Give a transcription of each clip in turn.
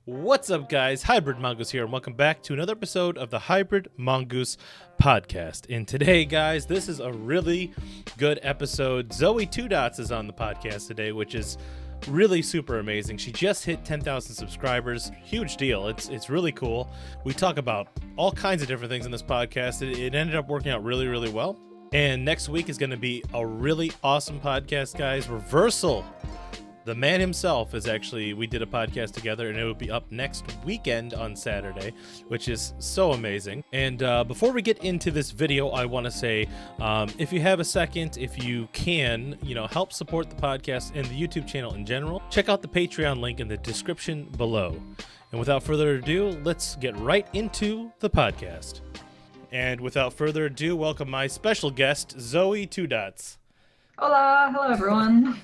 What's up, guys? Hybrid Mongoose here, and welcome back to another episode of the Hybrid Mongoose podcast. And today, guys, this is a really good episode. ZoeTwoDots is on the podcast today, which is really super amazing. She just hit 10,000 subscribers. Huge deal. It's really cool. We talk about all kinds of different things in this podcast. It ended up working out really, really well. And next week is going to be a really awesome podcast, guys. Reversal. The man himself is actually, we did a podcast together, and it will be up next weekend on Saturday, which is so amazing. And before we get into this video, I want to say, if you have a second, if you can, help support the podcast and the YouTube channel in general, check out the Patreon link in the description below. And without further ado, let's get right into the podcast. And without further ado, welcome my special guest, ZoeTwoDots. Hola, hello everyone.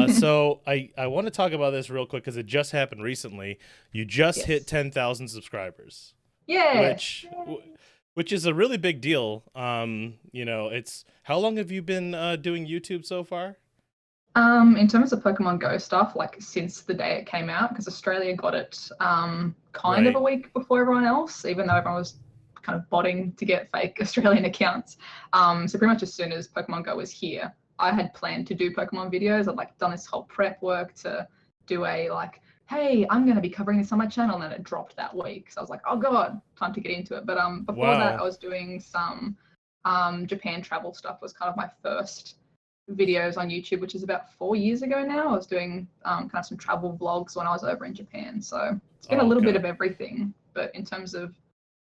So I want to talk about this real quick because it just happened recently. You just hit 10,000 subscribers. Yeah. Which is a really big deal. It's how long have you been doing YouTube so far? In terms of Pokemon Go stuff, like since the day it came out, because Australia got it kind of a week before everyone else, even though everyone was kind of botting to get fake Australian accounts. So pretty much as soon as Pokemon Go was here, I had planned to do Pokemon videos. I'd done this whole prep work to do hey, I'm going to be covering this on my channel, and then it dropped that week. So I was like, oh God, time to get into it. But before that, I was doing some Japan travel stuff. Was kind of my first videos on YouTube, which is about 4 years ago now. I was doing kind of some travel vlogs when I was over in Japan. So it's been a little bit of everything. But in terms of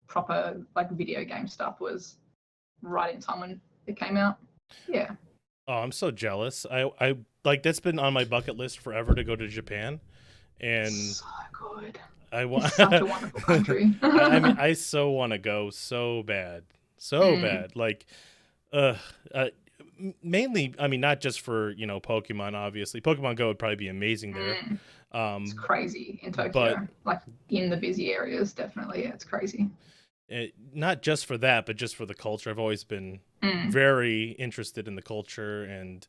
proper video game stuff, was right in time when it came out. Yeah. Oh, I'm so jealous. I that's been on my bucket list forever to go to Japan, and so good. It's such a wonderful country. I mean, I so want to go so bad, bad. Mainly, I mean, not just for Pokemon. Obviously, Pokemon Go would probably be amazing there. It's crazy in Tokyo, in the busy areas. Definitely, yeah, it's crazy. Not just for that, but just for the culture. I've always been very interested in the culture, and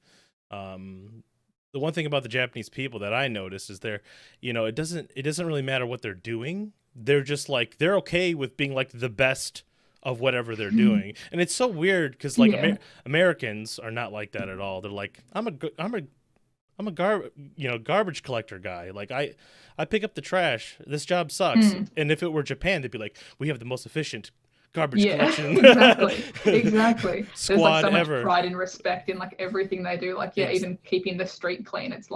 the one thing about the Japanese people that I noticed is it doesn't really matter what they're doing. They're just they're okay with being the best of whatever they're doing, and it's so weird because Americans are not like that at all. They're like, I'm a garbage collector guy. I pick up the trash. This job sucks. And if it were Japan, they'd be like, we have the most efficient garbage collection exactly. squad There's so much ever. Pride and respect in everything they do. Even keeping the street clean. It's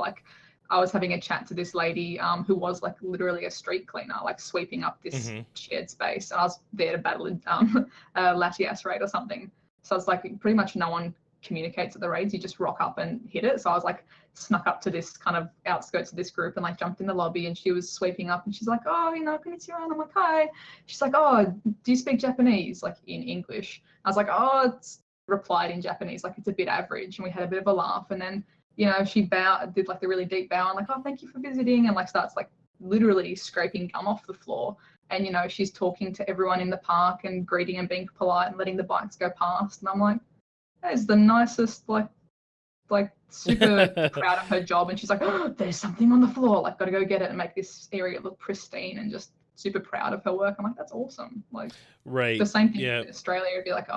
I was having a chat to this lady who was literally a street cleaner, sweeping up this shared space. And I was there to battle a Latias raid or something. So it's pretty much no one communicates at the raids. You just rock up and hit it. So I was snuck up to this kind of outskirts of this group and jumped in the lobby, and she was sweeping up, and she's like, oh, konnichiwa. And I'm like, hi. She's like, oh, do you speak Japanese? In English. I was like, oh, it's replied in Japanese, it's a bit average. And we had a bit of a laugh, and then she bowed, did the really deep bow, and oh, thank you for visiting, and starts literally scraping gum off the floor. And she's talking to everyone in the park and greeting and being polite and letting the bikes go past. And I'm like, that is the nicest, super proud of her job. And she's like, oh, there's something on the floor, got to go get it and make this area look pristine, and just super proud of her work. I'm like, that's awesome. Right. The same thing in Australia would be like,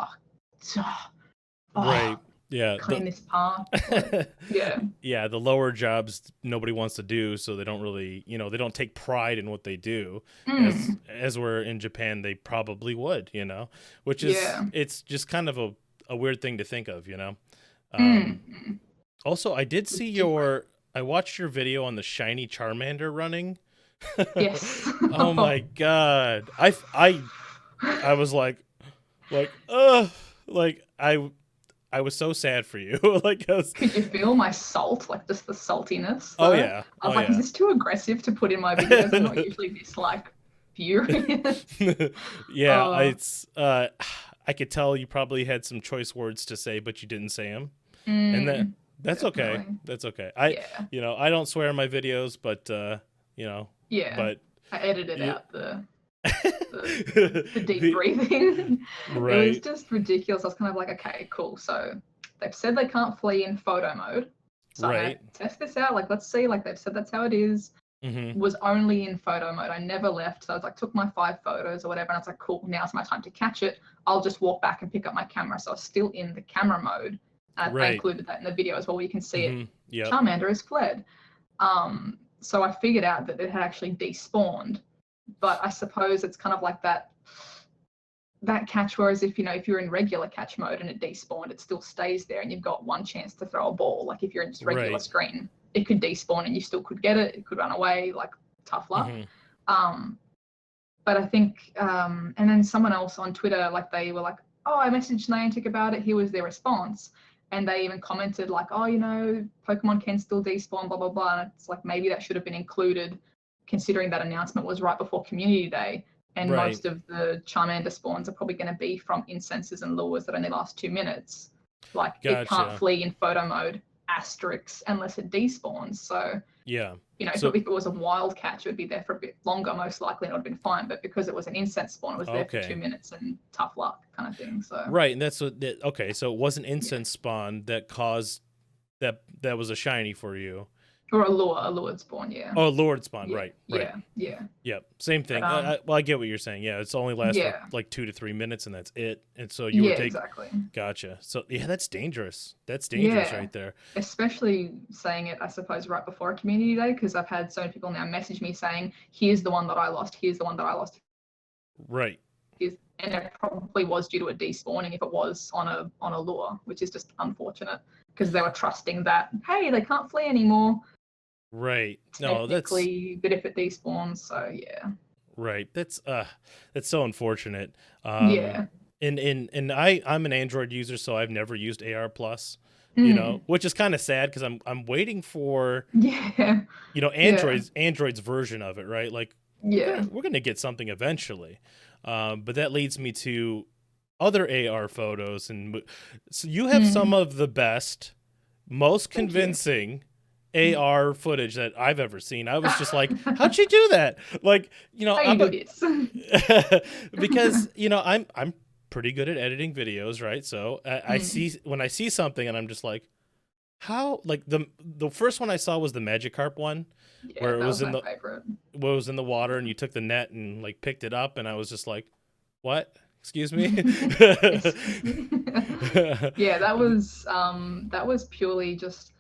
right. Yeah. Clean this park. Yeah. The lower jobs nobody wants to do, so they don't really, they don't take pride in what they do. As we're in Japan, they probably would, which is, it's just kind of a weird thing to think of, Also, I did see I watched your video on the shiny Charmander running. Yes. Oh my God. I was I was so sad for you. Could you feel my salt? Just the saltiness? Oh yeah. I was is this too aggressive to put in my videos? I'm not usually this furious. Yeah, it's I could tell you probably had some choice words to say, but you didn't say them. And that's okay. That's okay. I don't swear in my videos, but but I edited out the deep breathing. Right. It was just ridiculous. I was kind of like, okay, cool. So they've said they can't flee in photo mode. So I'm gonna test this out. Let's see. They've said that's how it is. was only in photo mode. I never left. So I was like, took my 5 photos or whatever. And I was like, cool, now's my time to catch it. I'll just walk back and pick up my camera. So I was still in the camera mode. I included that in the video as well, where you can see it. Yep. Charmander has fled. So I figured out that it had actually despawned. But I suppose it's kind of like that catch, whereas if you're in regular catch mode and it despawned, it still stays there and you've got one chance to throw a ball. Like if you're in just regular screen, it could despawn and you still could get it. It could run away, like tough luck. But I think, and then someone else on Twitter, like they were like, oh, I messaged Niantic about it. Here was their response. And they even commented like, oh, Pokemon can still despawn, blah, blah, blah. And it's like, maybe that should have been included, considering that announcement was right before Community Day. And most of the Charmander spawns are probably going to be from incenses and lures that only last 2 minutes. Like, it can't flee in photo mode, asterisk, unless it despawns. So, if it was a wild catch, it would be there for a bit longer, most likely, and it would have been fine. But because it was an incense spawn, it was there for 2 minutes and tough luck kind of thing. So and that's what. So it was an incense spawn that caused that was a shiny for you. Or a lured spawn, yeah. Oh, lured spawn, right. Yeah. Yep, same thing. But, I get what you're saying. Yeah, it's only lasts for like 2 to 3 minutes, and that's it. And so you would take. Exactly. Gotcha. So that's dangerous. That's dangerous right there. Especially saying it, I suppose, right before a Community Day, because I've had so many people now message me saying, "Here's the one that I lost. Here's the one that I lost." Right. And it probably was due to a despawning if it was on a lure, which is just unfortunate because they were trusting that, hey, they can't flee anymore. Right. No, that's. But if it despawns, so yeah. Right. That's so unfortunate. And I'm an Android user, so I've never used AR Plus. Which is kind of sad because I'm waiting for Android's version of it, right? Like we're gonna get something eventually. But that leads me to other AR photos, and so you have some of the best, most convincing AR footage that I've ever seen. I was just like, how'd you do that? Like, because I'm pretty good at editing videos, right? So I see when I see something and I'm just like, how? Like the first one I saw was the Magikarp one, where it was in the favorite. Where it was in the water and you took the net and like picked it up, and I was just like, what? Excuse me. Yeah, that was purely just.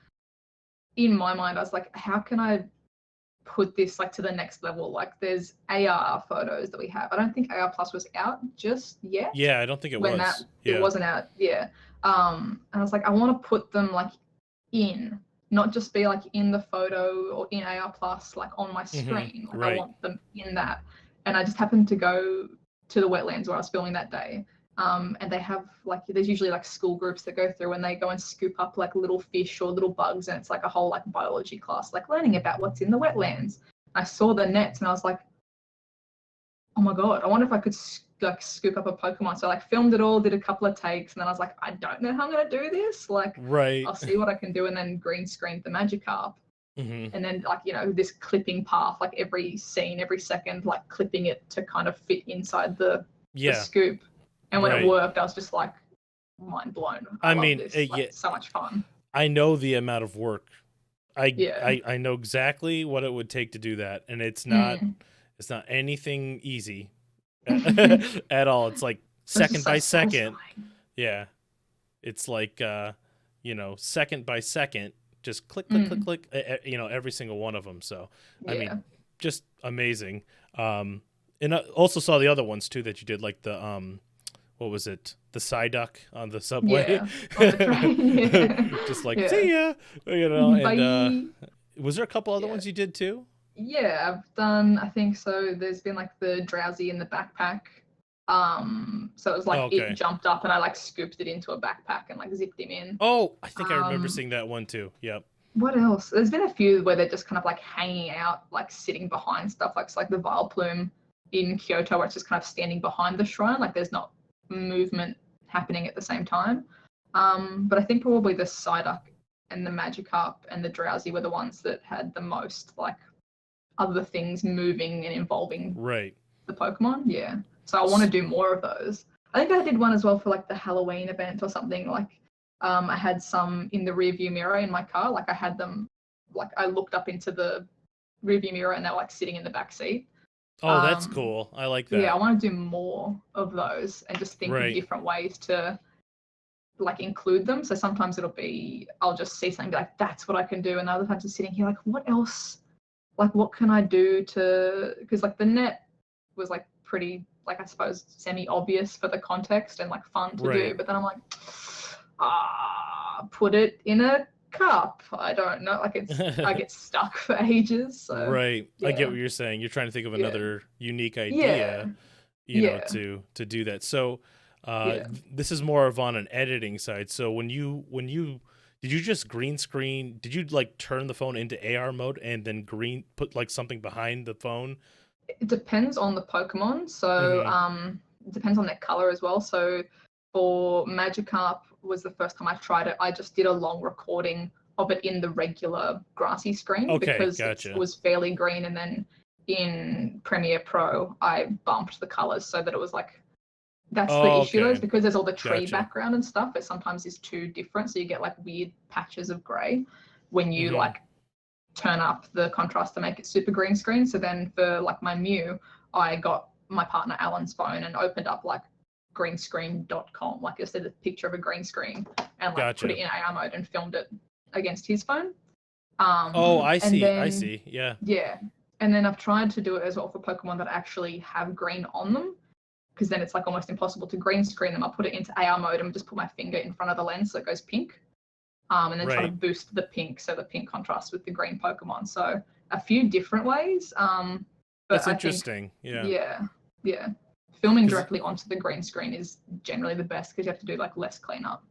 In my mind, I was like, how can I put this like to the next level? Like there's AR photos that we have. I don't think AR Plus was out just yet. Yeah, I don't think it was. It wasn't out. Yeah. And I was like, I want to put them like not just be like in the photo or in AR Plus, like on my screen. Like I want them in that. And I just happened to go to the wetlands where I was filming that day. And they have like, there's usually like school groups that go through and they go and scoop up like little fish or little bugs. And it's like a whole like biology class, like learning about what's in the wetlands. I saw the nets and I was like, oh my God, I wonder if I could like scoop up a Pokemon. So I like filmed it all, did a couple of takes. And then I was like, I don't know how I'm going to do this. Like, I'll see what I can do. And then green screened the Magikarp. And then like, this clipping path, like every scene, every second, like clipping it to kind of fit inside the scoop. And when it worked, I was just like mind blown. I mean, it's so much fun. I know the amount of work. I know exactly what it would take to do that, and it's not anything easy at all. It's like second by second. Yeah, it's like second by second, just click, click, every single one of them. So I mean, just amazing. And I also saw the other ones too that you did, like the what was it? The Psyduck on the subway. Yeah, on the train. Just like, see ya, and was there a couple other ones you did too? Yeah, I've done, I think so. There's been like the Drowsy in the backpack. So it was like it jumped up and I like scooped it into a backpack and like zipped him in. Oh, I think I remember seeing that one too. Yep. What else? There's been a few where they're just kind of like hanging out, like sitting behind stuff. Like it's like the Vileplume in Kyoto, where it's just kind of standing behind the shrine. Like there's not movement happening at the same time. But I think probably the Psyduck and the Magikarp and the Drowsy were the ones that had the most like other things moving and involving the Pokemon. Yeah. So I want to do more of those. I think I did one as well for like the Halloween event or something. Like I had some in the rear view mirror in my car. Like I had them, like I looked up into the rearview mirror, and they were like sitting in the back seat. Oh, that's cool. I like that. Yeah, I want to do more of those and just think of Right. different ways to like include them. So sometimes it'll be I'll just see something and be like, that's what I can do, and other times just sitting here like, what else? Like, what can I do to? Because like the net was like pretty, like I suppose semi-obvious for the context and like fun to do, but then I'm like, put it in a cup. I don't know, like it's I get stuck for ages. So Right. I get yeah. what you're saying. You're trying to think of another unique Yeah. idea, you know, Yeah. to do that. So Yeah. this is more of on an editing side. So when you did you just green screen? Did you like turn the phone into AR mode and then put like something behind the phone? It depends on the Pokemon. So it depends on their color as well. So for Magikarp was the first time I tried it. I just did a long recording of it in the regular grassy screen Okay, because gotcha. it was fairly green, and then in Premiere Pro I bumped the colors so that it was like, that's the issue though, is because there's all the tree background and stuff, it sometimes is too different, so you get like weird patches of gray when you like turn up the contrast to make it super green screen. So then for like my Mew, I got my partner Alan's phone and opened up like greenscreen.com, like just did a picture of a green screen and like put it in AR mode and filmed it against his phone. I see. Then, I see. Yeah. Yeah. And then I've tried to do it as well for Pokemon that actually have green on them, because then it's like almost impossible to green screen them. I'll put it into AR mode and just put my finger in front of the lens so it goes pink. And then try to boost the pink so the pink contrasts with the green Pokemon. So a few different ways. But that's I interesting. Think, yeah. Filming directly onto the green screen is generally the best because you have to do like less cleanup.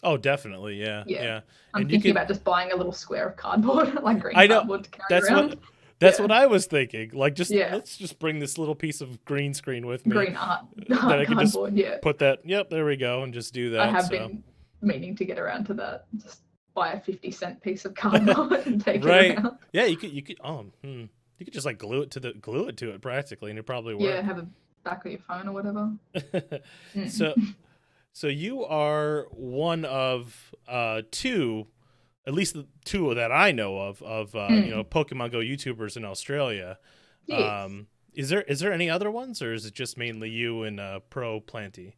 Oh, definitely. Yeah. I'm thinking about just buying a little square of cardboard, like green cardboard to carry around. That's what I was thinking. Like, let's just bring this little piece of green screen with me. Green art that I can just cardboard, put that. Yep, there we go, and just do that. I have been meaning to get around to that. Just buy a 50-cent piece of cardboard and take it around. Yeah, you could. You could just like glue it to it practically, and it probably work. Yeah, have a back of your phone or whatever. So you are one of two. At least the two that I know of you know, Pokemon Go YouTubers in Australia. Yes. Is there any other ones, or is it just mainly you and Pro Planty?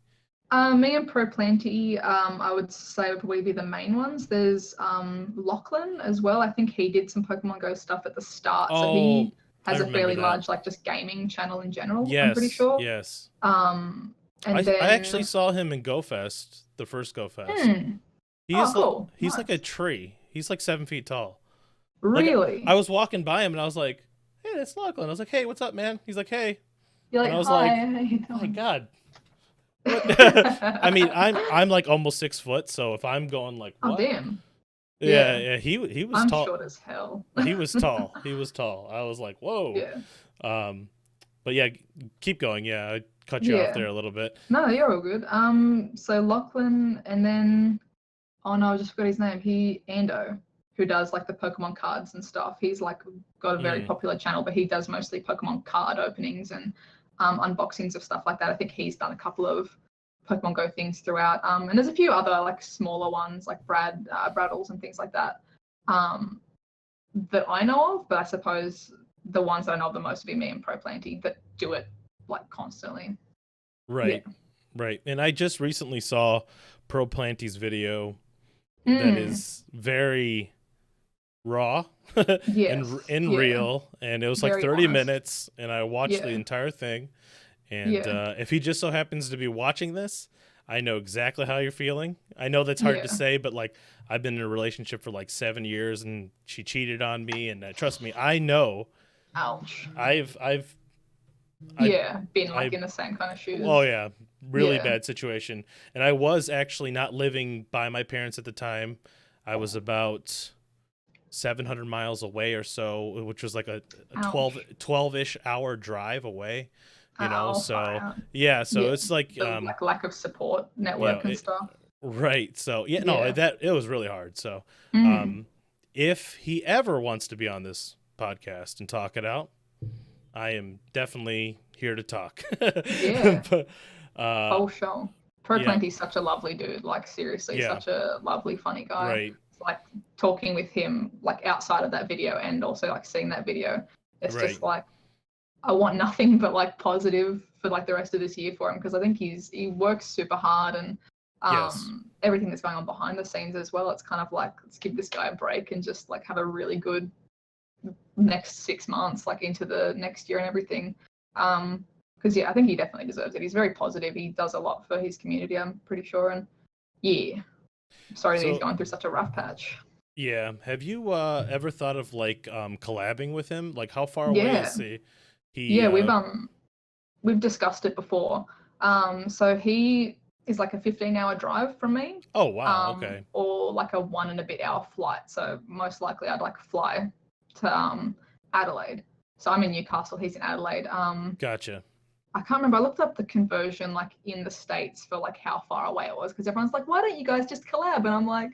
Me and Pro Planty, I would say would probably be the main ones. There's Lachlan as well. I think he did some Pokemon Go stuff at the start, so he has a fairly large like just gaming channel in general. I'm pretty sure. Yes. And I then actually saw him in GoFest, the first GoFest. Cool. He's like a tree. He's like 7 feet tall. Really? Like, I was walking by him and I was like, "Hey, that's Lachlan." I was like, "Hey, what's up, man?" He's like, "Hey." You're like, and I was "Hi, like, how you "Oh my doing?" god." I mean, I'm like almost 6 foot, so if I'm going like, what? Oh damn. Yeah. He was I'm tall. short as hell. He was tall. I was like, whoa. Yeah. But yeah, keep going. Yeah, I cut you off there a little bit. No, you're all good. So Lachlan, and then I just forgot his name. Ando, who does like the Pokemon cards and stuff. He's like got a very popular channel, but he does mostly Pokemon card openings and unboxings of stuff like that. I think he's done a couple of Pokemon Go things throughout. And there's a few other like smaller ones like Braddles and things like that that I know of. But I suppose the ones that I know of the most would be me and Pro Planty that do it like constantly. Right. And I just recently saw Pro Planty's video that is very raw and real, and it was like 30 minutes, and I watched the entire thing. And if he just so happens to be watching this, I know exactly how you're feeling. I know that's hard to say, but like I've been in a relationship for like 7 years, and she cheated on me, and trust me, I know. Ouch. I've been like in the same kind of shoes. Oh yeah, really bad situation. And I was actually not living by my parents at the time. I was about 700 miles away or so, which was like a 12-ish hour drive away. You know, so it's like like lack of support network and stuff. Right. So that it was really hard. So if he ever wants to be on this podcast and talk it out, I am definitely here to talk. But, whole show. Pro Planty's such a lovely dude. Like seriously, such a lovely, funny guy. Right. It's like talking with him, like outside of that video, and also like seeing that video. It's Right. just like I want nothing but like positive for like the rest of this year for him, because I think he works super hard, and Yes. everything that's going on behind the scenes as well. It's kind of like, let's give this guy a break and just like have a really good next 6 months, like into the next year and everything. Because yeah, I think he definitely deserves it. He's very positive. He does a lot for his community, I'm pretty sure. And yeah, sorry that he's So going through such a rough patch. yeah, have you ever thought of like collabing with him? Like how far away Yeah, is he? He yeah, we've discussed it before. So he is like a 15-hour drive from me, Oh wow, okay. or like a 1 and a bit hour flight. So most likely I'd like fly to Adelaide. So I'm in Newcastle, he's in Adelaide. Gotcha. I can't remember. I looked up the conversion like in the States for like how far away it was, because everyone's like, why don't you guys just collab? And I'm like,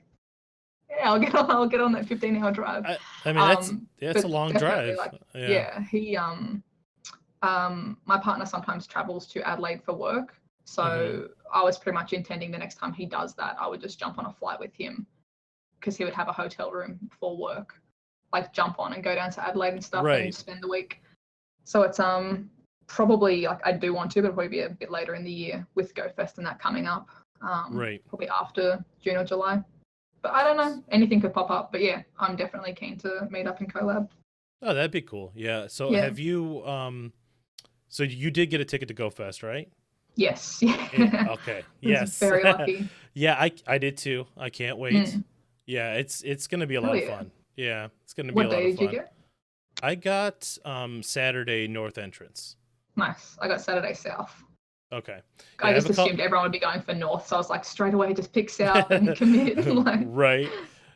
yeah, I'll get on that 15-hour drive. I mean that's a But long definitely drive. like, Yeah. yeah, he my partner sometimes travels to Adelaide for work. Hmm. So I was pretty much intending the next time he does that, I would just jump on a flight with him, because he would have a hotel room for work, like jump on and go down to Adelaide and stuff and Right. spend the week. So it's probably like I do want to, but it'll probably be a bit later in the year with GoFest and that coming up. Right. Probably after June or July. But I don't know. Anything could pop up. But yeah, I'm definitely keen to meet up and collab. Oh, that'd be cool. Yeah. So Yeah. have you so you did get a ticket to Go Fest, right? Yes. Yeah. Okay. I was Yes. very lucky. Yeah, I did too. I can't wait. Mm. Yeah, it's gonna be a Hell lot of yeah. fun. Yeah, it's gonna be a What lot day of did you fun. get? I got Saturday North entrance. Nice. I got Saturday South. Okay. Yeah, I I have just a assumed everyone would be going for North, so I was like, straight away, just pick South and commit. Like, right.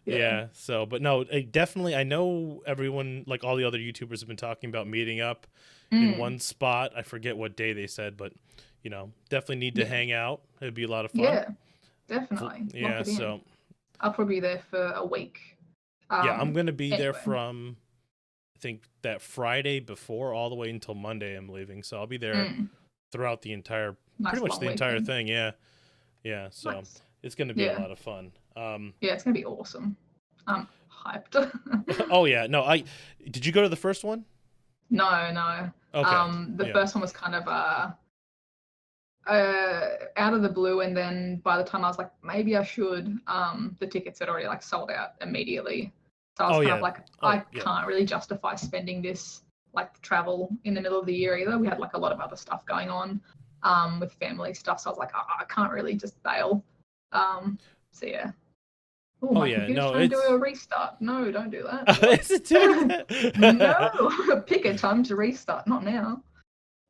yeah. Yeah. So, but no, definitely. I know everyone, like all the other YouTubers, have been talking about meeting up in Mm. one spot. I forget what day they said, but definitely need to Yeah. hang out. It'd be a lot of fun. Yeah. Definitely. Lock Yeah. it in. So, I'll probably be there for a week. yeah, I'm gonna be there Anyway. from I think that Friday before all the way until Monday. I'm leaving, so I'll be there throughout the entire, Nice pretty much long the entire weekend. thing. Yeah. Yeah. So Nice. it's gonna be a Yeah. lot of fun. Yeah, it's gonna be awesome. I'm hyped. Oh yeah. No, did you go to the first one? No. Okay. The Yeah. first one was kind of out of the blue, and then by the time I was like, maybe I should, the tickets had already like sold out immediately. So I was Oh kind yeah. of like, Oh I yeah. can't really justify spending this like travel in the middle of the year either. We had like a lot of other stuff going on, with family stuff. So I was like, I can't really just bail. So yeah. Oh, Oh my yeah. computer's No, trying to do it's a restart. No, don't do that. What? is it doing that? No, pick a time to restart, not now.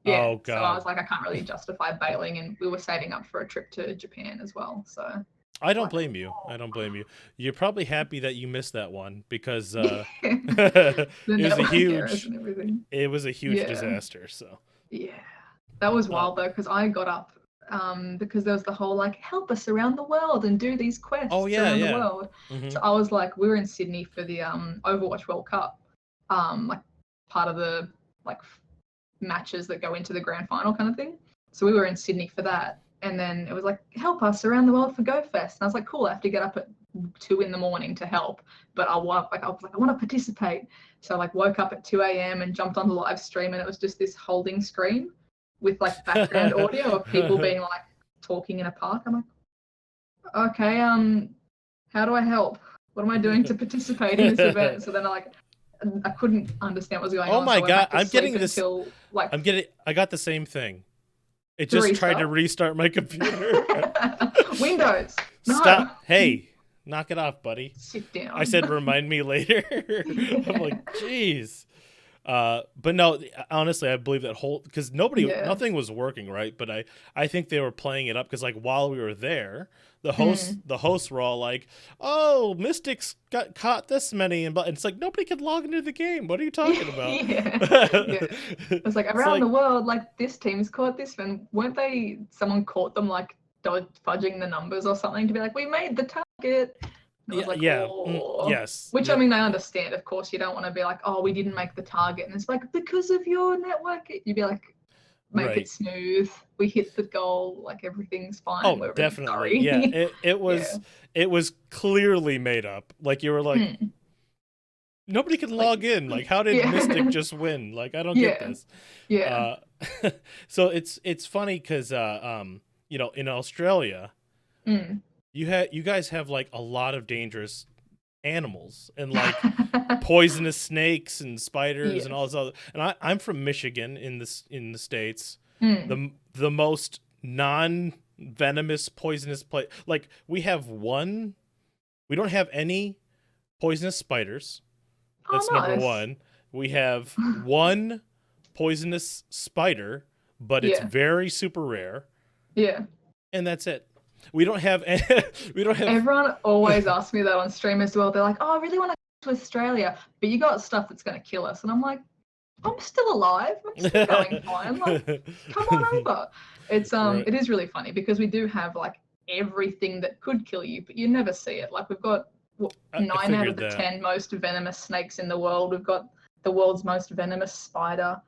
Yeah, Oh so I God. was like, I can't really justify bailing, and we were saving up for a trip to Japan as well. So I don't like, blame you. I don't blame you. You're probably happy that you missed that one because the network errors and everything. it was a huge Yeah, disaster. So yeah, that was uh, wild though, because I got up because there was the whole like help us around the world and do these oh quests yeah, around the yeah. world. Hmm. So I was like, we were in Sydney for the Overwatch World Cup, like part of the like matches that go into the grand final kind of thing. So we were in Sydney for that. And then it was like, help us around the world for GoFest. And I was like, cool, I have to get up at 2 a.m. to help. But I was like, I want to participate. So I like woke up at 2 a.m. and jumped on the live stream, and it was just this holding screen with like background audio of people being like talking in a park. I'm like, okay, how do I help? What am I doing to participate in this event? So then I couldn't understand what was going Oh on. So my I went God, back to I'm getting sleep this. until like I got the same thing. It to just tried to restart. restart my computer. Windows. No. Stop. Hey, knock it off, buddy. Sit down. I said, remind me later. I'm like, jeez. But no, honestly, I believe that whole because Yeah. nothing was working right. But I think they were playing it up because like while we were there, the hosts were all like, "Oh, Mystics got caught this many," and it's like nobody could log into the game. What are you talking about? Yeah. It was like around the world, like this team's caught this one. Weren't they? Someone caught them like fudging the numbers or something to be like, we made the target. And I was like, oh. Yes. Which Yep. I mean, I understand. Of course, you don't want to be like, oh, we didn't make the target, and it's like because of your network. You'd be like, make Right. it smooth. We hit the goal. Like everything's fine. Oh, We're really definitely. sorry. Yeah. It was Yeah. it was clearly made up. Like you were like, Nobody can Like, log in. Like, how did yeah. Mystic just win? Like, I don't get Yeah. this. Yeah. So it's funny because in Australia, Mm. you guys have like a lot of dangerous animals and like poisonous snakes and spiders and all Yes. this other. And I'm from Michigan in the States. Mm. The most non venomous poisonous place. Like we have one. We don't have any poisonous spiders. Oh, That's number nice. one. We have one poisonous spider, but it's Yeah. very super rare, Yeah. and that's it. We don't have we don't have Everyone always asks me that on stream as well. They're like, "Oh, I really want to go to Australia, but you got stuff that's going to kill us." And I'm like, "I'm still alive. I'm still going fine. Like, come on over." Right. It is really funny because we do have like everything that could kill you, but you never see it. Like we've got I 9 out of figured the that. 10 most venomous snakes in the world. We've got the world's most venomous spider.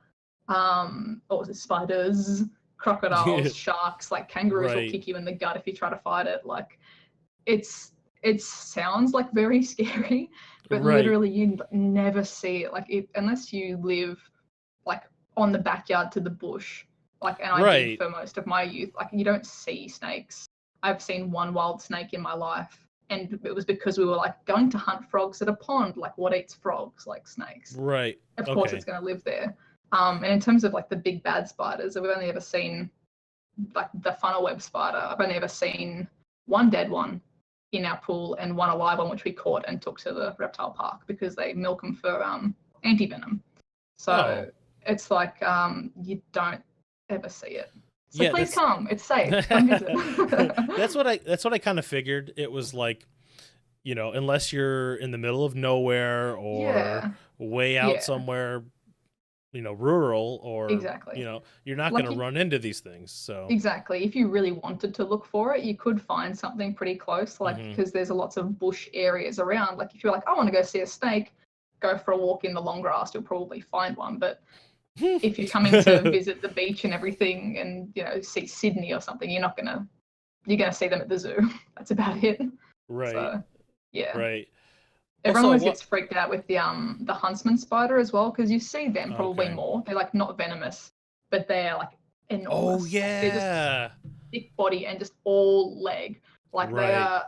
What was it? Spiders, crocodiles, sharks. Like kangaroos will Right. kick you in the gut if you try to fight it. Like it sounds like very scary, but Right. literally you never see it. Like unless you live like on the backyard to the bush. Like, and I did Right. for most of my youth. Like you don't see snakes. I've seen one wild snake in my life, and it was because we were like going to hunt frogs at a pond. Like what eats frogs? Like snakes. Right. Of course, it's Okay. going to live there. And in terms of like the big bad spiders, we've only ever seen like the funnel web spider. I've only ever seen one dead one in our pool and one alive one which we caught and took to the reptile park because they milk them for anti-venom. So Oh. it's like you don't ever see it. So Yeah, please that's come. It's safe. Come visit. that's what I kind of figured. It was like, unless you're in the middle of nowhere or Yeah. way out Yeah. somewhere, rural or, Exactly. you're not going Like to run into these things. So, exactly. If you really wanted to look for it, you could find something pretty close, like mhm. because there's lots of bush areas around. Like if you're like, I want to go see a snake, go for a walk in the long grass, you'll probably find one. But if you're coming to visit the beach and everything and see Sydney or something, you're gonna see them at the zoo. That's about it. Right. So yeah. Right. Everyone Also, always what? gets freaked out with the huntsman spider as well, because you see them probably Okay. more. They're like not venomous, but they're like Oh enormous. Like they're just yeah. thick body and just all leg. Like they Right. are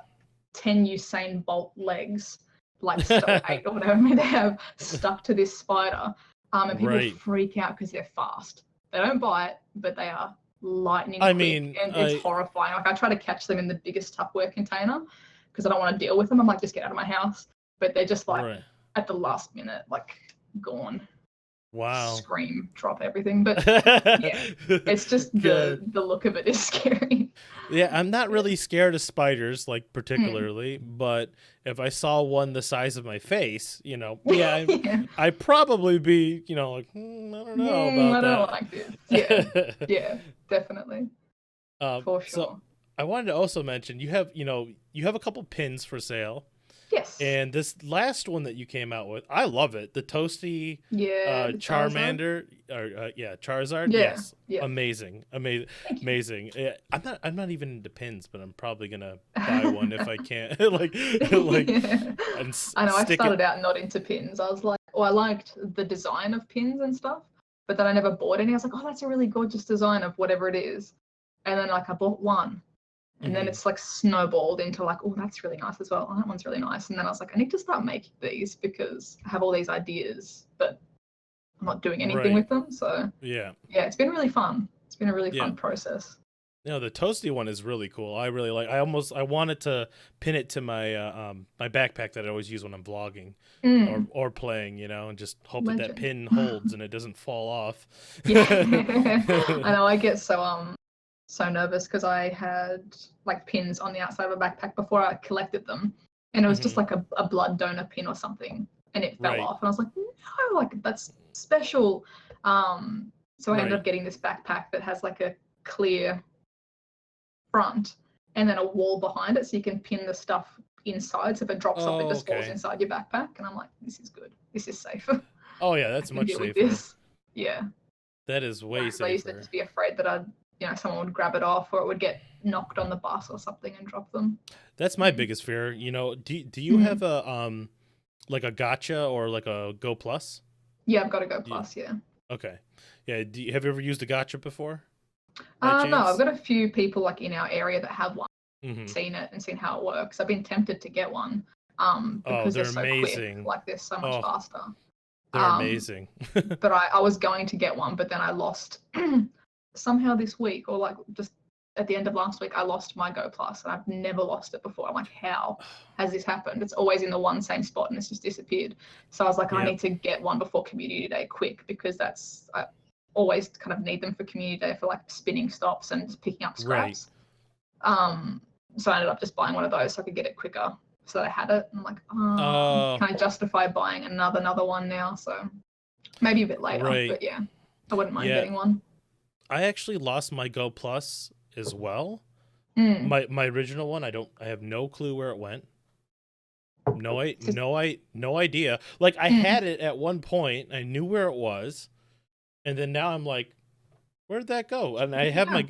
10 Usain Bolt legs, like or 8 or whatever many they have stuck to this spider. And people Right. freak out because they're fast. They don't bite, but they are lightning I quick, mean, and it's horrifying. Like I try to catch them in the biggest Tupperware container because I don't want to deal with them. I'm like, just get out of my house. But they're just like right. at the last minute, like gone. Wow. Scream, drop everything. But yeah, it's just the Good. look of it is scary. Yeah, I'm not Yeah. really scared of spiders, like Mm. particularly, but if I saw one the size of my face, Yeah. I'd probably be, like, I don't know I about don't like this. Yeah, that. yeah, definitely, for So sure. I wanted to also mention you have a couple pins for sale. Yes. And this last one that you came out with, I love it. The toasty Yeah, the Charizard. Charmander, or Charizard. Yeah, Yes, yeah. amazing, Thank you. amazing. Yeah, I'm not even into pins, but I'm probably gonna buy one if I can. like, Yeah. and I know. I stick started it. out not into pins. I was like, I liked the design of pins and stuff, but then I never bought any. I was like, oh, that's a really gorgeous design of whatever it is. And then like I bought one, and then Mhm. it's like snowballed into like, oh, that's really nice as well. Oh, that one's really nice. And then I was like, I need to start making these because I have all these ideas, but I'm not doing anything Right. with them. So Yeah. yeah, it's been really fun. It's been a really Yeah. fun process. The toasty one is really cool. I really like. I wanted to pin it to my my backpack that I always use when I'm vlogging Mm, or playing, and just hope that legend. pin holds and it doesn't fall off. Yeah, I know. I get so nervous because I had like pins on the outside of a backpack before I collected them, and it was just Mhm. like a blood donor pin or something, and it fell Right. off, and I was like, no, like that's special. So I ended Right. up getting this backpack that has like a clear front and then a wall behind it, so you can pin the stuff inside. So if it drops off, it Oh, just falls okay. inside your backpack, and I'm like, this is good. This is safe. Oh yeah, I that's can much deal with safer. this. Yeah. That is way Whereas I used to safer. just be afraid that someone would grab it off or it would get knocked on the bus or something and drop them. That's my Mm. biggest fear. Do you Mm. have a like a gotcha or like a Go Plus? Yeah, I've got to go Yeah. plus. Yeah. Okay. Yeah. Have you ever used a gotcha before, by No, I've chance? got a few people like in our area that have one, Mm-hmm. seen it and seen how it works. I've been tempted to get one, Oh, because they're they're so quick. amazing. Like they're so much Oh, faster. they're Um, amazing. but I was going to get one, but then I lost somehow this week, or like just at the end of last week, I lost my Go Plus, and I've never lost it before. I'm like, how has this happened? It's always in the one same spot, and it's just disappeared. So I was like, I Yep. need to get one before Community Day quick, because I always kind of need them for Community Day for like spinning stops and just picking up Right. scraps. So I ended up just buying one of those so I could get it quicker. So that I had it. And I'm like, Uh, can I justify buying another one now? So maybe a bit later, right. but yeah, I wouldn't mind Yeah. getting one. I actually lost my Go Plus as well. Mm. My original one, I have no clue where it went. Just, No idea. Like I mm. had it at one point, I knew where it was, and then now I'm like, where'd that go? And I have Yeah.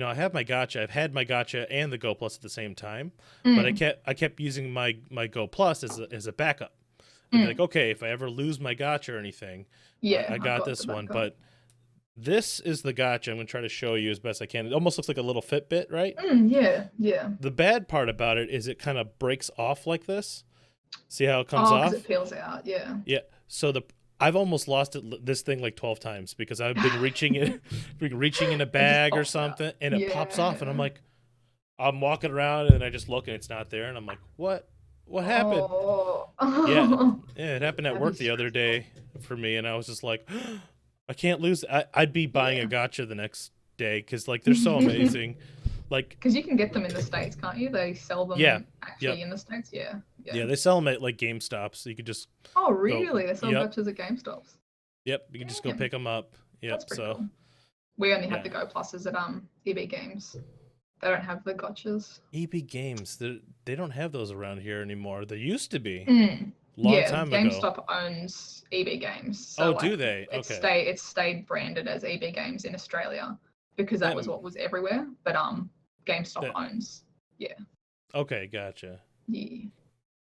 I have my gotcha. I've had my gotcha and the Go Plus at the same time, but Mm. I kept using my Go Plus as a backup. I'd be Mm. like, okay, if I ever lose my gotcha or anything, Yeah, I I've got got this the one. backup. But this is the gotcha. I'm gonna try to show you as best I can. It almost looks like a little Fitbit, right? Yeah, yeah. The bad part about it is it kind of breaks off like this. See how it comes Oh, because it off? peels out. Yeah. Yeah. So I've almost lost this thing like 12 times because I've been reaching it, been reaching in a It just bag or pops out. something, and it pops off, and I'm Yeah. like, I'm walking around and I just look and it's not there, and I'm like, what happened? Oh. Yeah, yeah, it happened at That'd be work the other stressful. day for me, and I was just like, I can't lose. I'd be buying a Yeah. gotcha the next day because like they're so amazing. Like, Because you can get them in the States, can't you? They sell yeah, them yep, actually in the States. Yeah. Yeah. yeah, they sell them at like GameStop, so you could just Oh, go. really? They sell Yep, gotchas at GameStops. yep, you can just go Damn, pick them up. that's Yep. pretty So cool. We only have yeah. the Go Pluses at EB Games. They don't have the gotchas. EB Games, they don't have those around here anymore. There used to be, Mm. long Yeah, time ago. GameStop owns EB Games, so Oh, do like they? it's Okay. stayed branded as EB Games in Australia because that That was what was everywhere. But GameStop that owns. Yeah, okay, gotcha. yeah.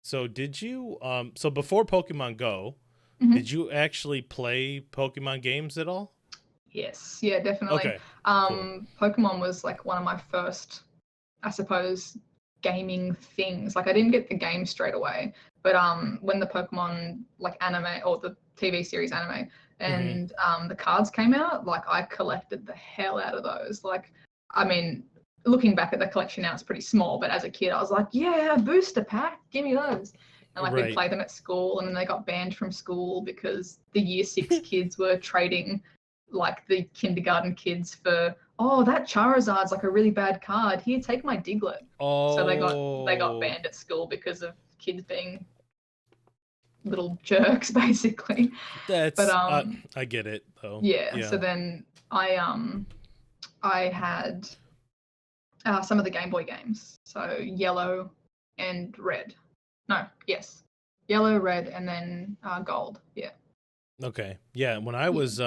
So did you so before Pokemon Go, Hmm. did you actually play Pokemon games at all? Yes, yeah, definitely. Okay, cool. Pokemon was like one of my first, I suppose, gaming things. Like I didn't get the game straight away, but when the Pokemon like anime or the TV series anime Mhm. and the cards came out, like I collected the hell out of those. Like, I mean, looking back at the collection now, it's pretty small, but as a kid, I was like, yeah, booster pack, give me those. And like we'd Right. play them at school, and then they got banned from school because the year 6 kids were trading like the kindergarten kids for, oh, that Charizard's like a really bad card. Here, take my Diglett. So they got Oh, banned at school because of kids being little jerks, basically. But that's I get it though. yeah. So Yeah. then I had some of the Game Boy games. So Yellow and Red. No, yes, Yellow, Red, and then Gold. Yeah. Okay. Yeah, when I Yeah. was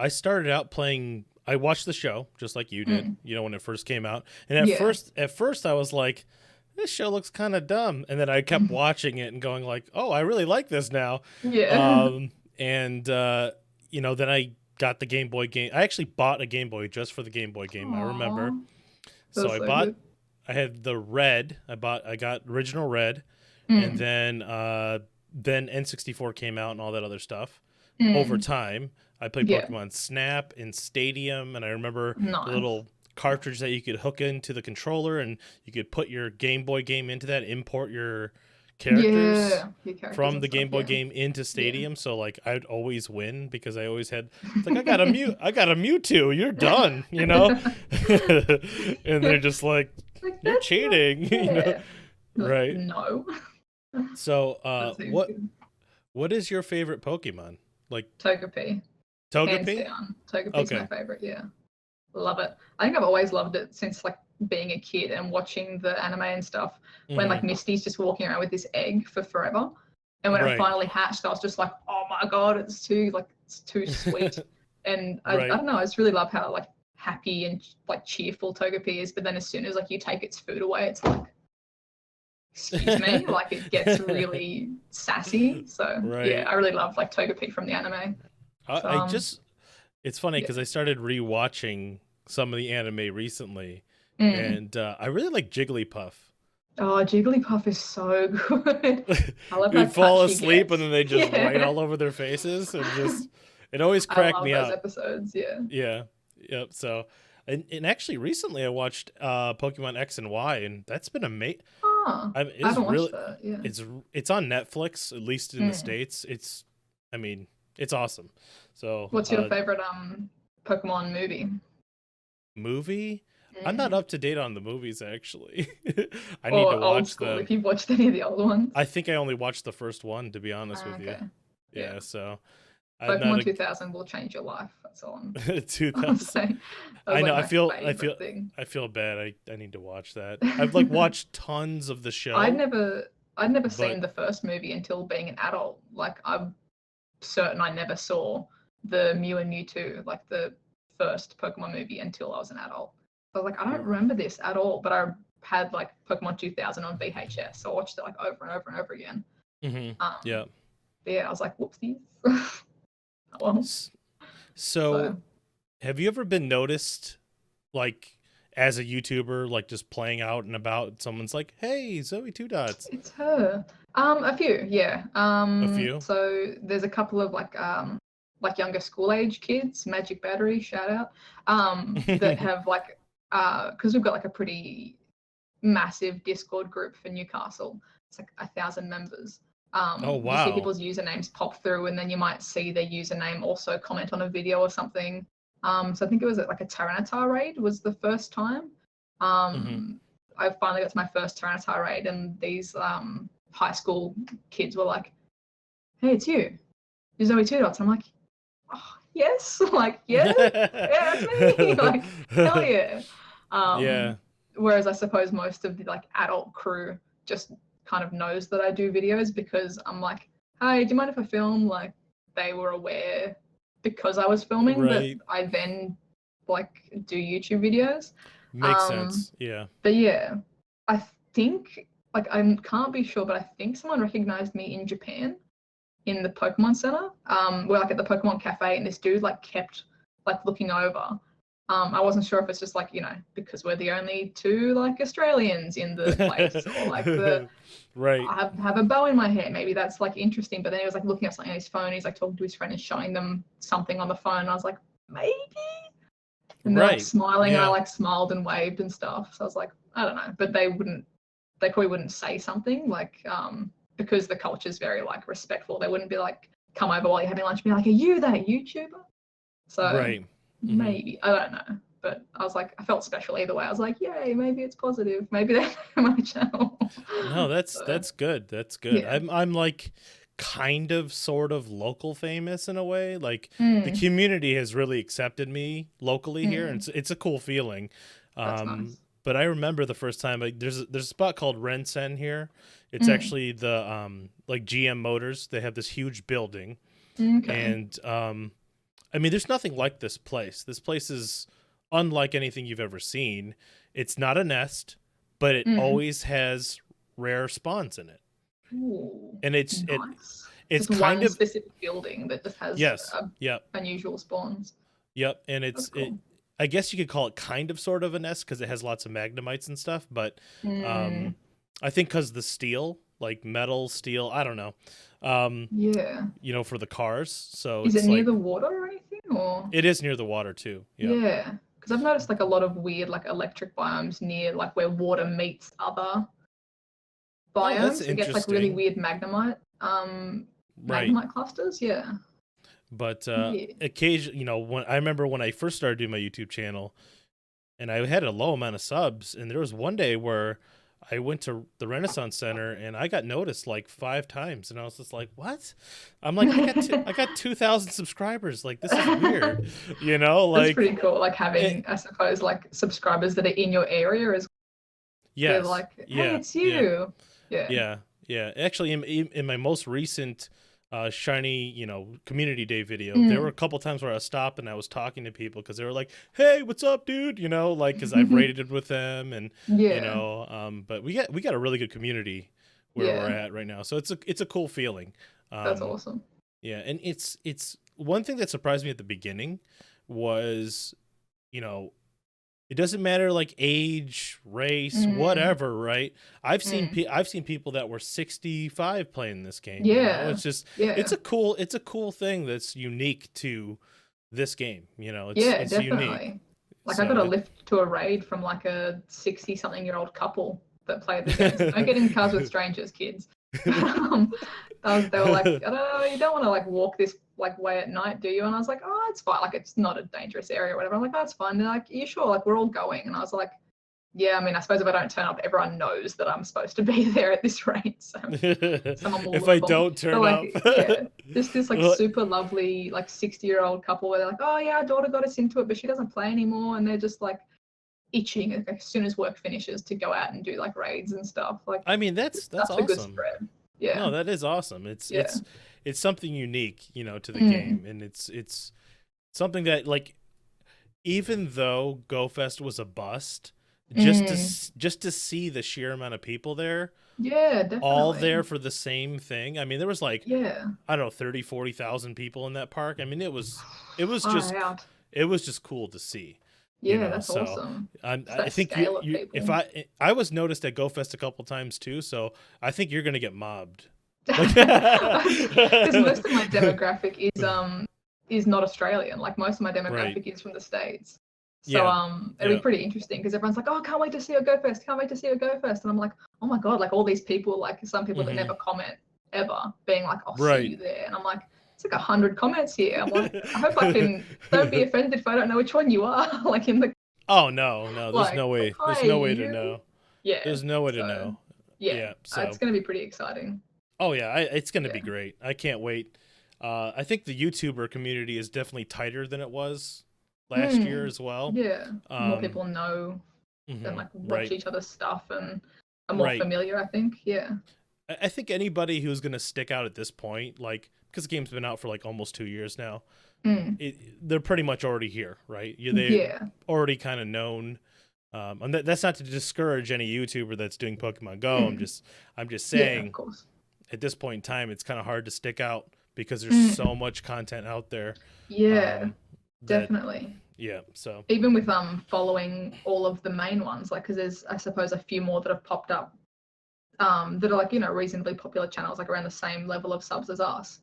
I started out playing. I watched the show just like you did, Mm. when it first came out. And at Yeah. first I was like, this show looks kind of dumb. And then I kept watching it and going like, oh, I really like this now. Yeah. And then I got the Game Boy game. I actually bought a Game Boy just for the Game Boy game. I remember. Aw, So that's so good. I had the red. I got original red, and Mm. then N64 came out and all that other stuff. Over Mm. time, I played Yeah. Pokemon Snap and Stadium, and I remember the Nice. little cartridge that you could hook into the controller, and you could put your Game Boy game into that, import your characters Yeah. Your characters from and the stuff. Game Boy Yeah. game into Yeah. Stadium. So like I'd always win because I always had it's like I got a Mewtwo, you're done, and they're just like, Like, you're that's not cheating, fair. Like, right? no. So That seems what good. what is your favorite Pokemon? Like Togepi, hands Togepi? down. Togepi's my Okay. favorite. Yeah, love it. I think I've always loved it since like being a kid and watching the anime and stuff. When Hmm. like Misty's just walking around with this egg for forever, and when it Right. finally hatched, I was just like, oh my god, it's too sweet. And I Right. don't know, I just really love how like happy and like cheerful Togepi is. But then as soon as like you take its food away, it's like excuse me, like it gets really sassy. So yeah, Right. I really love like Togepi from the anime. So I just it's funny yeah. because I started rewatching some of the anime recently, Mm. and I really like Jigglypuff. Oh, Jigglypuff is so good. I love how You'd fall touched he asleep and then gets. they just write Yeah. all over their faces and just it always I cracked love me those up. episodes. Yeah. Yeah. Yep. So and actually recently I watched Pokemon X and Y, and that's been amazing. Oh, I mean, I it's haven't watched really that. Yeah. it's on Netflix, at least in the Mm. States. It's I mean, it's awesome. So What's your favorite Pokemon movie? movie? I'm not Mm. up to date on the movies actually. I need to Or old watch school, them. if you've watched any of the old ones. I think I only watched the first one, to be honest with you. Okay. Yeah. Yeah, so I'm not Pokemon a 2000 will change your life. That's all I'm 2000. saying. That was I like know. my favorite thing. I feel bad. I need to watch that. I've like watched tons of the I'd show, never I'd never but seen the first movie until being an adult. Like I'm certain I never saw the Mew and Mewtwo, like the first Pokemon movie until I was an adult. So I was like, I don't remember this at all, but I had like Pokemon 2000 on VHS, so I watched it like over and over and over again. yeah. But yeah, I was like, whoopsies. Well, S- so So, have you ever been noticed, like, as a YouTuber, like just playing out and about? Someone's like, "Hey, Zoe2Dots." it's her. A few, yeah. A few. So there's a couple of like younger school age kids, Magic Battery, shout out, that have like because we've got like a pretty massive Discord group for Newcastle. It's like 1,000 members. Oh You see wow. people's usernames pop through, and then you might see their username also comment on a video or something. So I think it was like a Tyranitar raid was the first time. hmm I finally got to my first Tyranitar raid, and these high school kids were like, "Hey, it's you. You're Zoe2Dots." I'm like, "Oh, yes." Like, yeah, yeah, it's me. Like, hell yeah. Yeah. Whereas I suppose most of the like adult crew just kind of knows that I do videos because I'm like, "Hey, do you mind if I film?" Like, they were aware because I was filming that Right. I then like do YouTube videos. Makes Um, sense. Yeah. but yeah, I think like I can't be sure, but I think someone recognized me in Japan in the Pokemon Center. We're like at the Pokemon Cafe, and this dude like kept like looking over. I wasn't sure if it's just like, because we're the only two like Australians in the place, or like Right. I have a bow in my hair. Maybe that's like interesting. But then he was like looking at something on his phone. He's like talking to his friend and showing them something on the phone. And I was like, maybe. And they're like Right. smiling, and I Yeah. like smiled and waved and stuff. So I was like, I don't know. But they probably wouldn't say something like, because the culture's very like respectful. They wouldn't be like, come over while you're having lunch and be like, are you that YouTuber? So Right. maybe, I don't know. But I was like, I felt special either way. I was like, yay, maybe it's positive. Maybe they know my channel. No, So, that's good. That's good. yeah. I'm like kind of sort of local famous in a way. Like the Mm, community has really accepted me locally here, and mm, it's a cool feeling. that's nice. But I remember the first time, like there's a spot called Rensen here. It's Mm, actually the like GM Motors. They have this huge building, okay. and I mean there's nothing like this place. This place is unlike anything you've ever seen. It's not a nest, but it Mm. always has rare spawns in it. Ooh, And nice. it's Just kind one of specific building that just has yes. Yep. unusual spawns. Yep. And That's it cool. I guess you could call it kind of sort of a nest because it has lots of magnemites and stuff, but Mm, I think because the steel, like metal, steel, I don't know. Um, yeah. for the cars. So Is it it's near like the water or anything? Or it is near the water too. Yep. yeah, because I've noticed like a lot of weird like electric biomes near like where water meets other Oh, that's biomes. It gets like really interesting. weird Right. magnemite clusters. Yeah. But Yeah. occasion, when I remember when I first started doing my YouTube channel and I had a low amount of subs, and there was one day where I went to the Renaissance Center and I got noticed like 5 times, and I was just like, "What?" I'm like, I got 2,000 subscribers. Like this is weird, That's like pretty cool. Like it, having, I suppose, like subscribers that are in your area as they're yes, like, hey, yeah, it's yeah, you. Yeah. yeah, yeah. Actually, in my most recent shiny, community day video, there were a couple times where I stopped and I was talking to people because they were like, "Hey, what's up, dude?" Like because I've rated with them, and but we got a really good community where we're at right now, so it's a cool feeling. That's awesome. Yeah, and it's one thing that surprised me at the beginning was, it doesn't matter like age, race, whatever, right? I've seen people that were 65 playing this game. Yeah, it's just it's a cool thing that's unique to this game. It's definitely. unique. Like I got a lift to a raid from like a 60-something-year-old couple that played the game. So don't get in cars with strangers, kids. They were like, I don't know, you don't want to like walk this like way at night, do you? And I was like, oh, it's fine. Like it's not a dangerous area or whatever. I'm like, oh, it's fine. And they're like, are you sure? Like we're all going. And I was like, yeah, I mean, I suppose if I don't turn up, everyone knows that I'm supposed to be there at this rate. So someone will if I don't turn like, up. Yeah, just this like super lovely like 60-year-old couple where they're like, oh yeah, our daughter got us into it, but she doesn't play anymore. And they're just like itching as soon as work finishes to go out and do like raids and stuff. Like I mean, that's awesome. A good spread. Yeah. No, that is awesome. It's something unique, to the game, and it's something that like, even though GoFest was a bust, just to see the sheer amount of people there, definitely. all there for the same thing. I mean, there was like I don't know, 30,000-40,000 people in that park. I mean, it was just cool to see. Yeah, that's awesome. I think if I was noticed at GoFest a couple times too, so I think you're gonna get mobbed. Because most of my demographic is not Australian. Like most of my demographic is from the States. So it'll be pretty interesting because everyone's like, oh, can't wait to see a GoFest, can't wait to see a GoFest. And I'm like, oh my God, like all these people, like some people that never comment ever being like, I'll see you there. And I'm like, it's like 100 comments here. I'm like, I hope I can, don't be offended if I don't know which one you are. Like in the. Oh no, there's like, no way. There's no way to know. Yeah. There's no way to know. Yeah. So it's going to be pretty exciting. Oh yeah, it's going to be great. I can't wait. I think the YouTuber community is definitely tighter than it was last year as well. Yeah. More people know and like watch each other's stuff and are more familiar, I think. Yeah. I think anybody who's going to stick out at this point, like, because the game's been out for like almost 2 years now, they're pretty much already here, right? They're already kind of known. And that's not to discourage any YouTuber that's doing Pokemon Go. I'm just saying, of course. At this point in time, it's kind of hard to stick out because there's so much content out there. Yeah, definitely. So even with following all of the main ones, like because there's I suppose a few more that have popped up that are like reasonably popular channels, like around the same level of subs as us.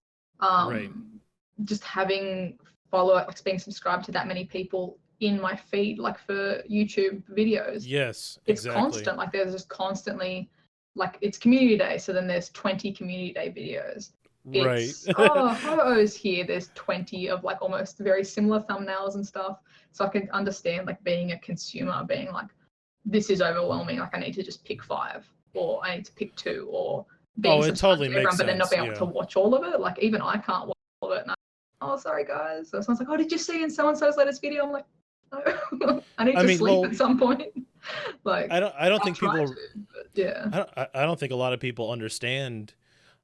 Just having like being subscribed to that many people in my feed, like for YouTube videos. Yes, it's constant. Like there's just constantly, like it's community day, so then there's 20 community day videos. It's, photos here. There's 20 of like almost very similar thumbnails and stuff. So I can understand like being a consumer, being like, this is overwhelming. Like I need to just pick 5, or I need to pick 2, or being it totally makes sense. But then not being able to watch all of it. Like even I can't watch all of it. And oh, sorry guys. So someone's like, oh, did you see in so and so's latest video? I'm like, no, I need to sleep at some point. Like I don't think people. I don't think a lot of people understand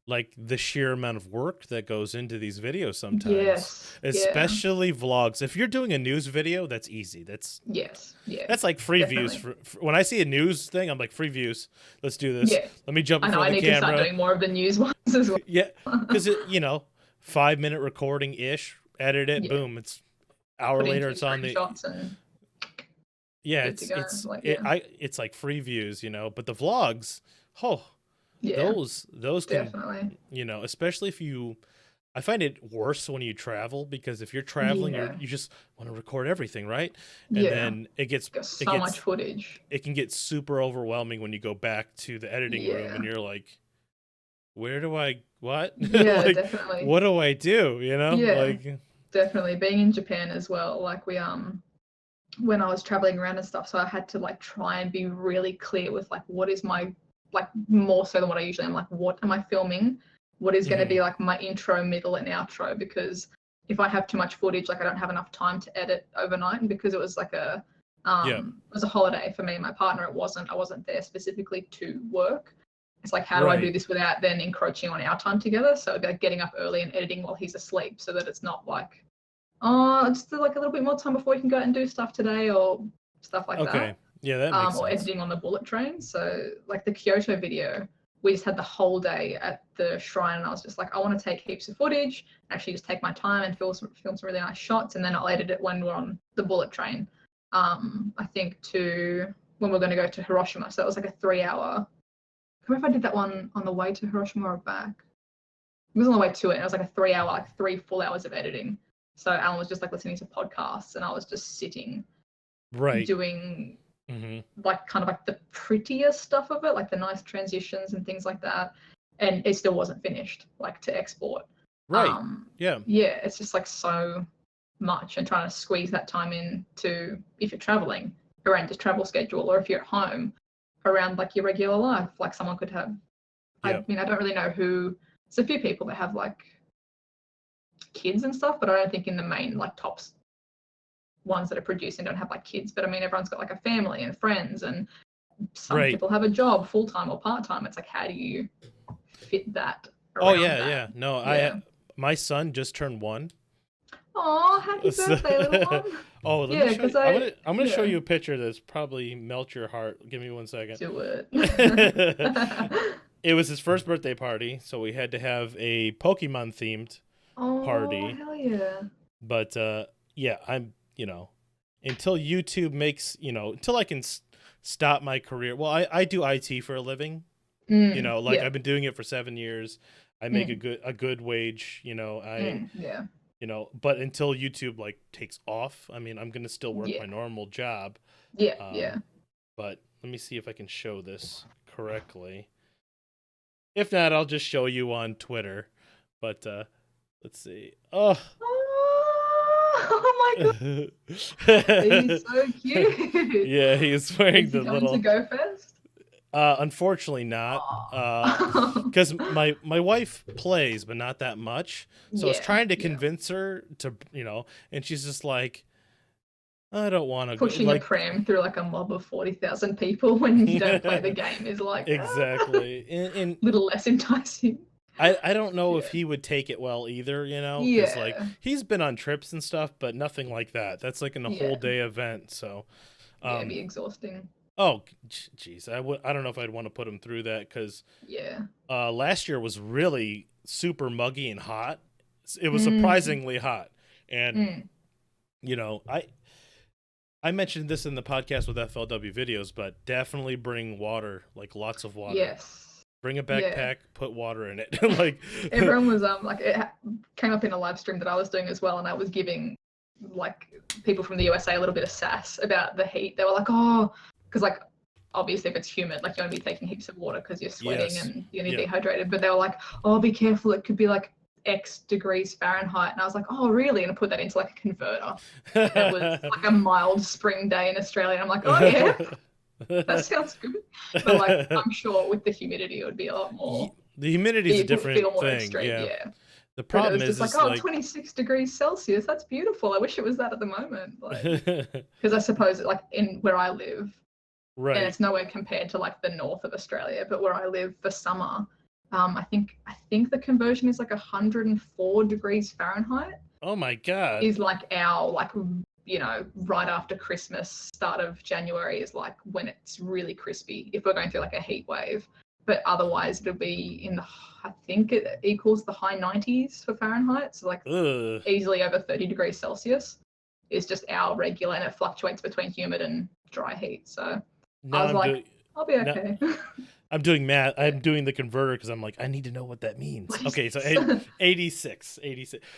like the sheer amount of work that goes into these videos sometimes. Especially vlogs. If you're doing a news video, that's easy. That's that's like free views. For when I see a news thing, I'm like, free views. Let's do this. Let me jump in front of the camera. I need to start doing more of the news ones as well. Because 5-minute recording ish, edit it, boom, it's hour later, it's on the it's like free views, but the vlogs, those can definitely, especially if you, I find it worse when you travel, because if you're traveling, you just want to record everything, right? And then it gets much footage. It can get super overwhelming when you go back to the editing room and you're like, where do I what? Like, definitely. What do I do? Like definitely being in Japan as well. Like we when I was traveling around and stuff, so I had to like try and be really clear with like what is my, like more so than what I usually am, like what am I filming? What is going to be like my intro, middle, and outro? Because if I have too much footage, like I don't have enough time to edit overnight. And because it was like it was a holiday for me and my partner, I wasn't there specifically to work. It's like, how do I do Right. this without then encroaching on our time together? So it'd be like getting up early and editing while he's asleep, so that it's not like, oh, just like a little bit more time before we can go out and do stuff today, or stuff like Okay. that. Yeah, that makes Or sense. editing on the bullet train. So like the Kyoto video, we just had the whole day at the shrine, and I was just like, I want to take heaps of footage, actually just take my time and film some really nice shots, and then I'll edit it when we're on the bullet train. I think to when we're going to go to Hiroshima. So it was like a 3-hour. I remember if I did that one on the way to Hiroshima or back. It was on the way to it, and it was like a 3-hour, like 3 full hours of editing. So Alan was just like listening to podcasts, and I was just sitting Right. doing Mm-hmm. like kind of like the prettier stuff of it, like the nice transitions and things like that. And it still wasn't finished, like to export. Right. Yeah. Yeah, it's just like so much, and trying to squeeze that time in to, if you're traveling, around your travel schedule, or if you're at home around like your regular life. Like someone could have, Yeah. I mean, I don't really know who, there's a few people that have like kids and stuff, but I don't think in the main like tops ones that are producing don't have like kids. But I mean, everyone's got like a family and friends, and some Right. people have a job full-time or part-time. It's like, how do you fit that Oh around yeah, that? yeah. No, Yeah. my son just turned 1. Oh, happy birthday, little one. Oh, let Yeah, me show you. 'cause I'm gonna show yeah. you a picture that's probably melt your heart. Give me 1 second. Do it. It was his first birthday party, so we had to have a Pokemon themed Oh, party. hell yeah. But yeah, I'm, until YouTube makes, until I can stop my career. Well, I do IT for a living. Like Yeah. I've been doing it for 7 years. I make a good wage. Yeah. But until YouTube like takes off, I mean, I'm gonna still work my Yeah. normal job. Yeah. But let me see if I can show this correctly. If not, I'll just show you on Twitter. But let's see. Oh, Oh my god. He's so cute. yeah, he's wearing Is he the going little. to Go Fest? Unfortunately not. Because my wife plays, but not that much. So I was trying to convince her to, and she's just like, I don't want to Pushing a pram through like a mob of 40,000 people when you don't play the game is like exactly. And little less enticing. I don't know if he would take it well either, because like he's been on trips and stuff, but nothing like that. That's like in a whole day event. So it'd be exhausting. Oh, geez, I don't know if I'd want to put him through that, because last year was really super muggy and hot. It was surprisingly hot, and I mentioned this in the podcast with FLW videos, but definitely bring water, like lots of water. Yes. Bring a backpack, put water in it. Like everyone was like, it came up in a live stream that I was doing as well, and I was giving like people from the USA a little bit of sass about the heat. They were like, oh, because like obviously if it's humid, like you're gonna be taking heaps of water because you're sweating and you're gonna be dehydrated. But they were like, oh, be careful, it could be like X degrees Fahrenheit. And I was like, oh really? And I put that into like a converter. It was like a mild spring day in Australia, and I'm like, oh yeah. That sounds good. But like I'm sure with the humidity it would be a lot more. The humidity is a different thing. Extreme, yeah. The problem is just like 26 degrees Celsius. That's beautiful. I wish it was that at the moment. Because I suppose like in where I live, and it's nowhere compared to like the north of Australia, but where I live for summer, I think the conversion is like 104 degrees Fahrenheit. Oh my god. Is like our like right after Christmas, start of January is like when it's really crispy if we're going through like a heat wave. But otherwise it'll be in the, I think it equals the high 90s for Fahrenheit. So like easily over 30 degrees Celsius is just our regular, and it fluctuates between humid and dry heat. So I was like, I'll be okay. I'm doing math. I'm doing the converter because I'm like, I need to know what that means. Okay, so 86.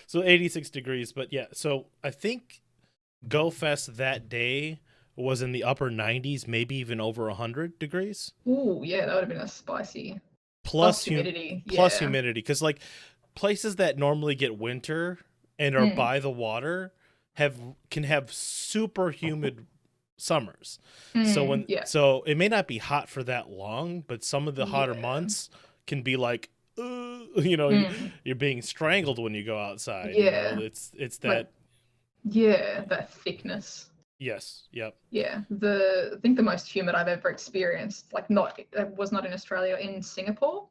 So 86 degrees. But yeah, so I think Go Fest that day was in the upper 90s, maybe even over 100 degrees. Ooh, yeah, that would have been a spicy. Plus humidity. Plus humidity, because like places that normally get winter and are by the water can have super humid summers. So it may not be hot for that long, but some of the hotter months can be like, you're being strangled when you go outside. It's that. Yeah, that thickness. Yes. Yep. Yeah, I think the most humid I've ever experienced, like not it was not in Australia, in Singapore.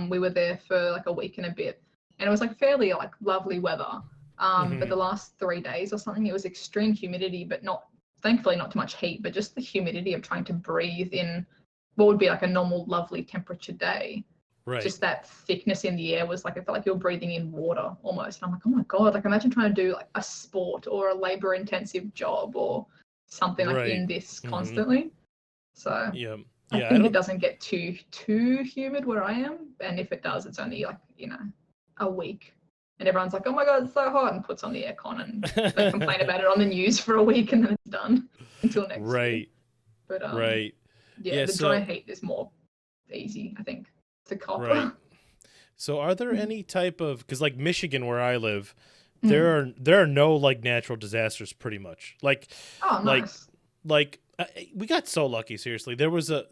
We were there for like a week and a bit, and it was like fairly like lovely weather. But the last 3 days or something, it was extreme humidity, but not, thankfully not too much heat, but just the humidity of trying to breathe in what would be like a normal lovely temperature day. Right. Just that thickness in the air was like, it felt like you were breathing in water almost. And I'm like, oh my God, like imagine trying to do like a sport or a labor intensive job or something like in this constantly. So yeah. I think it doesn't get too humid where I am. And if it does, it's only like, a week. And everyone's like, oh my God, it's so hot, and puts on the aircon and they complain about it on the news for a week and then it's done until next year. But the dry heat is more easy, I think, to cop. Right. So are there any type of, because like Michigan where I live, there are no like natural disasters pretty much. Like, nice. like we got so lucky, seriously. There was a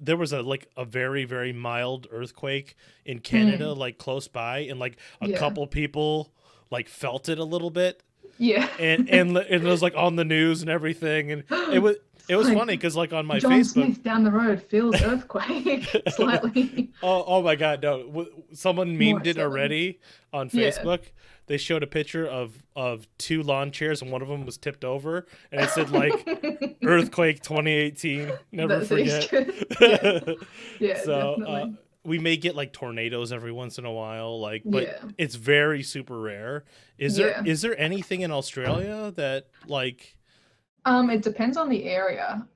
like a very, very mild earthquake in Canada, like close by, and like a couple people like felt it a little bit. Yeah. And it was like on the news and everything, and it was like, funny because like on my John Facebook, Smith down the road feels earthquake slightly. Oh my God, no! Someone memed it already on Facebook. Yeah. They showed a picture of 2 lawn chairs and one of them was tipped over, and it said like "Earthquake 2018." Never forget. Yeah, so definitely. we may get like tornadoes every once in a while, like, but it's very super rare. Is there anything in Australia that like? It depends on the area.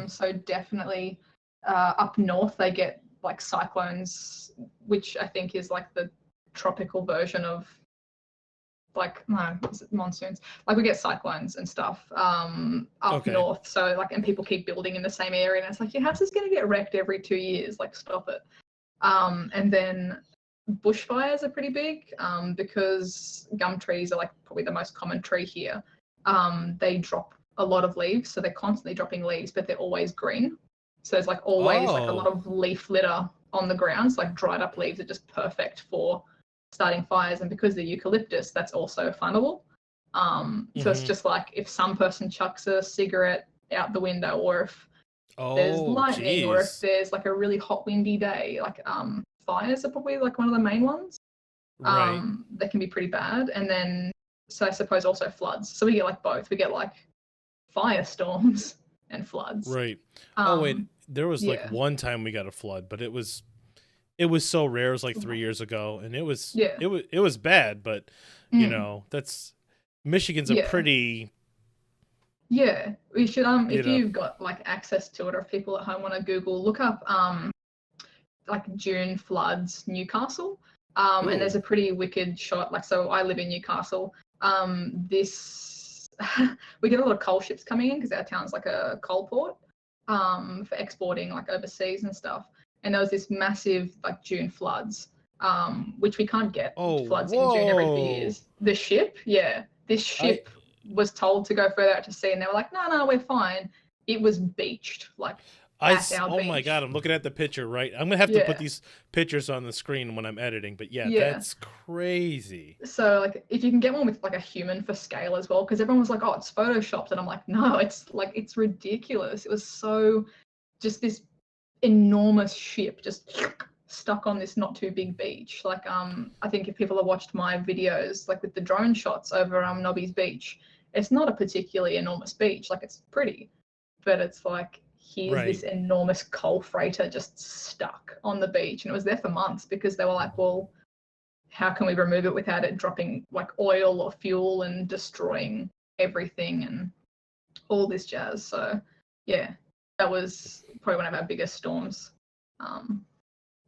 So definitely up north they get like cyclones, which I think is like the tropical version of like, no, is it monsoons? Like we get cyclones and stuff up north. So like, and people keep building in the same area, and it's like your house is going to get wrecked every 2 years. Like, stop it. And then bushfires are pretty big because gum trees are like probably the most common tree here. They drop a lot of leaves, so they're constantly dropping leaves, but they're always green. So there's like always like a lot of leaf litter on the ground. So like dried up leaves are just perfect for starting fires, and because they're eucalyptus, that's also flammable. So it's just like if some person chucks a cigarette out the window, or if there's lightning, or if there's like a really hot windy day, like fires are probably like one of the main ones. They can be pretty bad. And then so I suppose also floods. So we get like both. We get like firestorms and floods. Right. Wait, there was like one time we got a flood, but it was so rare. It was like 3 years ago, and it was bad, but you know, that's Michigan's a pretty we should if you've got like access to it, or if people at home want to Google, look up like June floods Newcastle. And there's a pretty wicked shot. Like, so I live in Newcastle. We get a lot of coal ships coming in because our town's like a coal port for exporting like overseas and stuff. And there was this massive like June floods, which we can't get floods in June every few years. The ship, this ship was told to go further out to sea, and they were like, no, we're fine. It was beached, like at our beach. My God, I'm looking at the picture, right? I'm gonna have to put these pictures on the screen when I'm editing, but that's crazy. So like if you can get one with like a human for scale as well, because everyone was like, oh, it's photoshopped, and I'm like, no, it's ridiculous. It was so just this enormous ship just stuck on this not too big beach. Like I think if people have watched my videos like with the drone shots over Nobby's beach, it's not a particularly enormous beach. Like, it's pretty, but it's like here's this enormous coal freighter just stuck on the beach, and it was there for months because they were like, well, how can we remove it without it dropping like oil or fuel and destroying everything and all this jazz. So that was probably one of our biggest storms.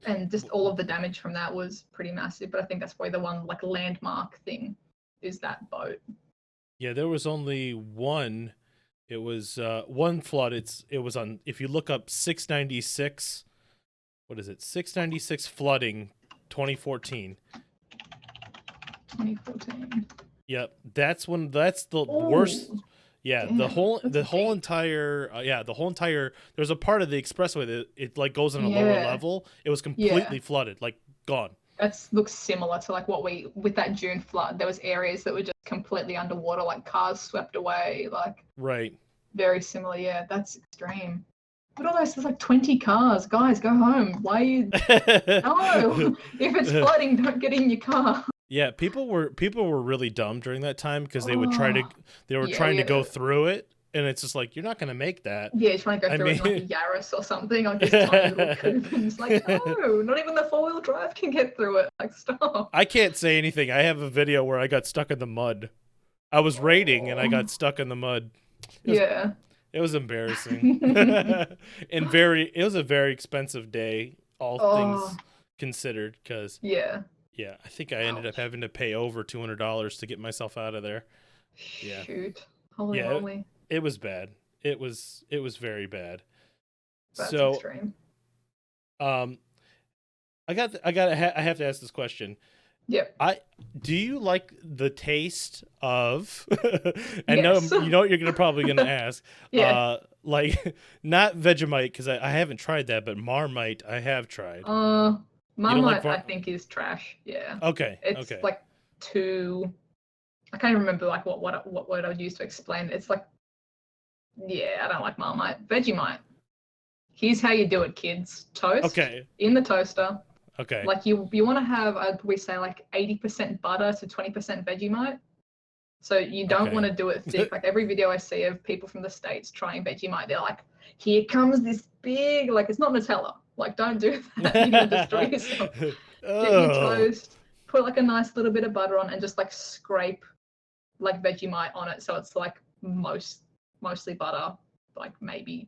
And just all of the damage from that was pretty massive. But I think that's probably the one like landmark thing is that boat. Yeah, there was only one. It was one flood. It was on, if you look up 696, what is it? 696 flooding 2014. 2014. Yep, that's the worst. Yeah, damn, the whole entire there's a part of the expressway that it like goes on a lower level. It was completely flooded, like gone. That looks similar to like what we with that June flood. There was areas that were just completely underwater, like cars swept away, like right. Very similar. Yeah, that's extreme. But all those, there's like 20 cars. Guys, go home. Why are you? No, if it's flooding, don't get in your car. Yeah, people were really dumb during that time because they were trying to go through it, and it's just like, you're not gonna make that. Yeah, trying to go through it in like a Yaris or something, like this tiny little coupe, and it's like, no, not even the 4-wheel drive can get through it. Like, stop. I can't say anything. I have a video where I got stuck in the mud. I was raiding and I got stuck in the mud. It was embarrassing. And it was a very expensive day, all things considered, because I think I ended up having to pay over $200 to get myself out of there. Yeah. Shoot. Holy moly. It was bad. It was very bad. That's so extreme. I have to ask this question. Yep. Do you like the taste of? I know you know what you're probably gonna ask. Like not Vegemite, because I haven't tried that, but Marmite I have tried. Marmite I think is trash. Yeah. Okay. It's like too. I can't even remember like what word I would use to explain it. It's like, I don't like Marmite. Vegemite. Here's how you do it, kids. Toast. Okay. In the toaster. Okay. Like you want to have, we say like 80% butter to 20% Vegemite. So you don't want to do it thick. Like every video I see of people from the States trying Vegemite, they're like, here comes this big, like it's not Nutella. Like don't do that. You're going to destroy yourself. Get your toast, put like a nice little bit of butter on and just like scrape like Vegemite on it. So it's like mostly butter, like maybe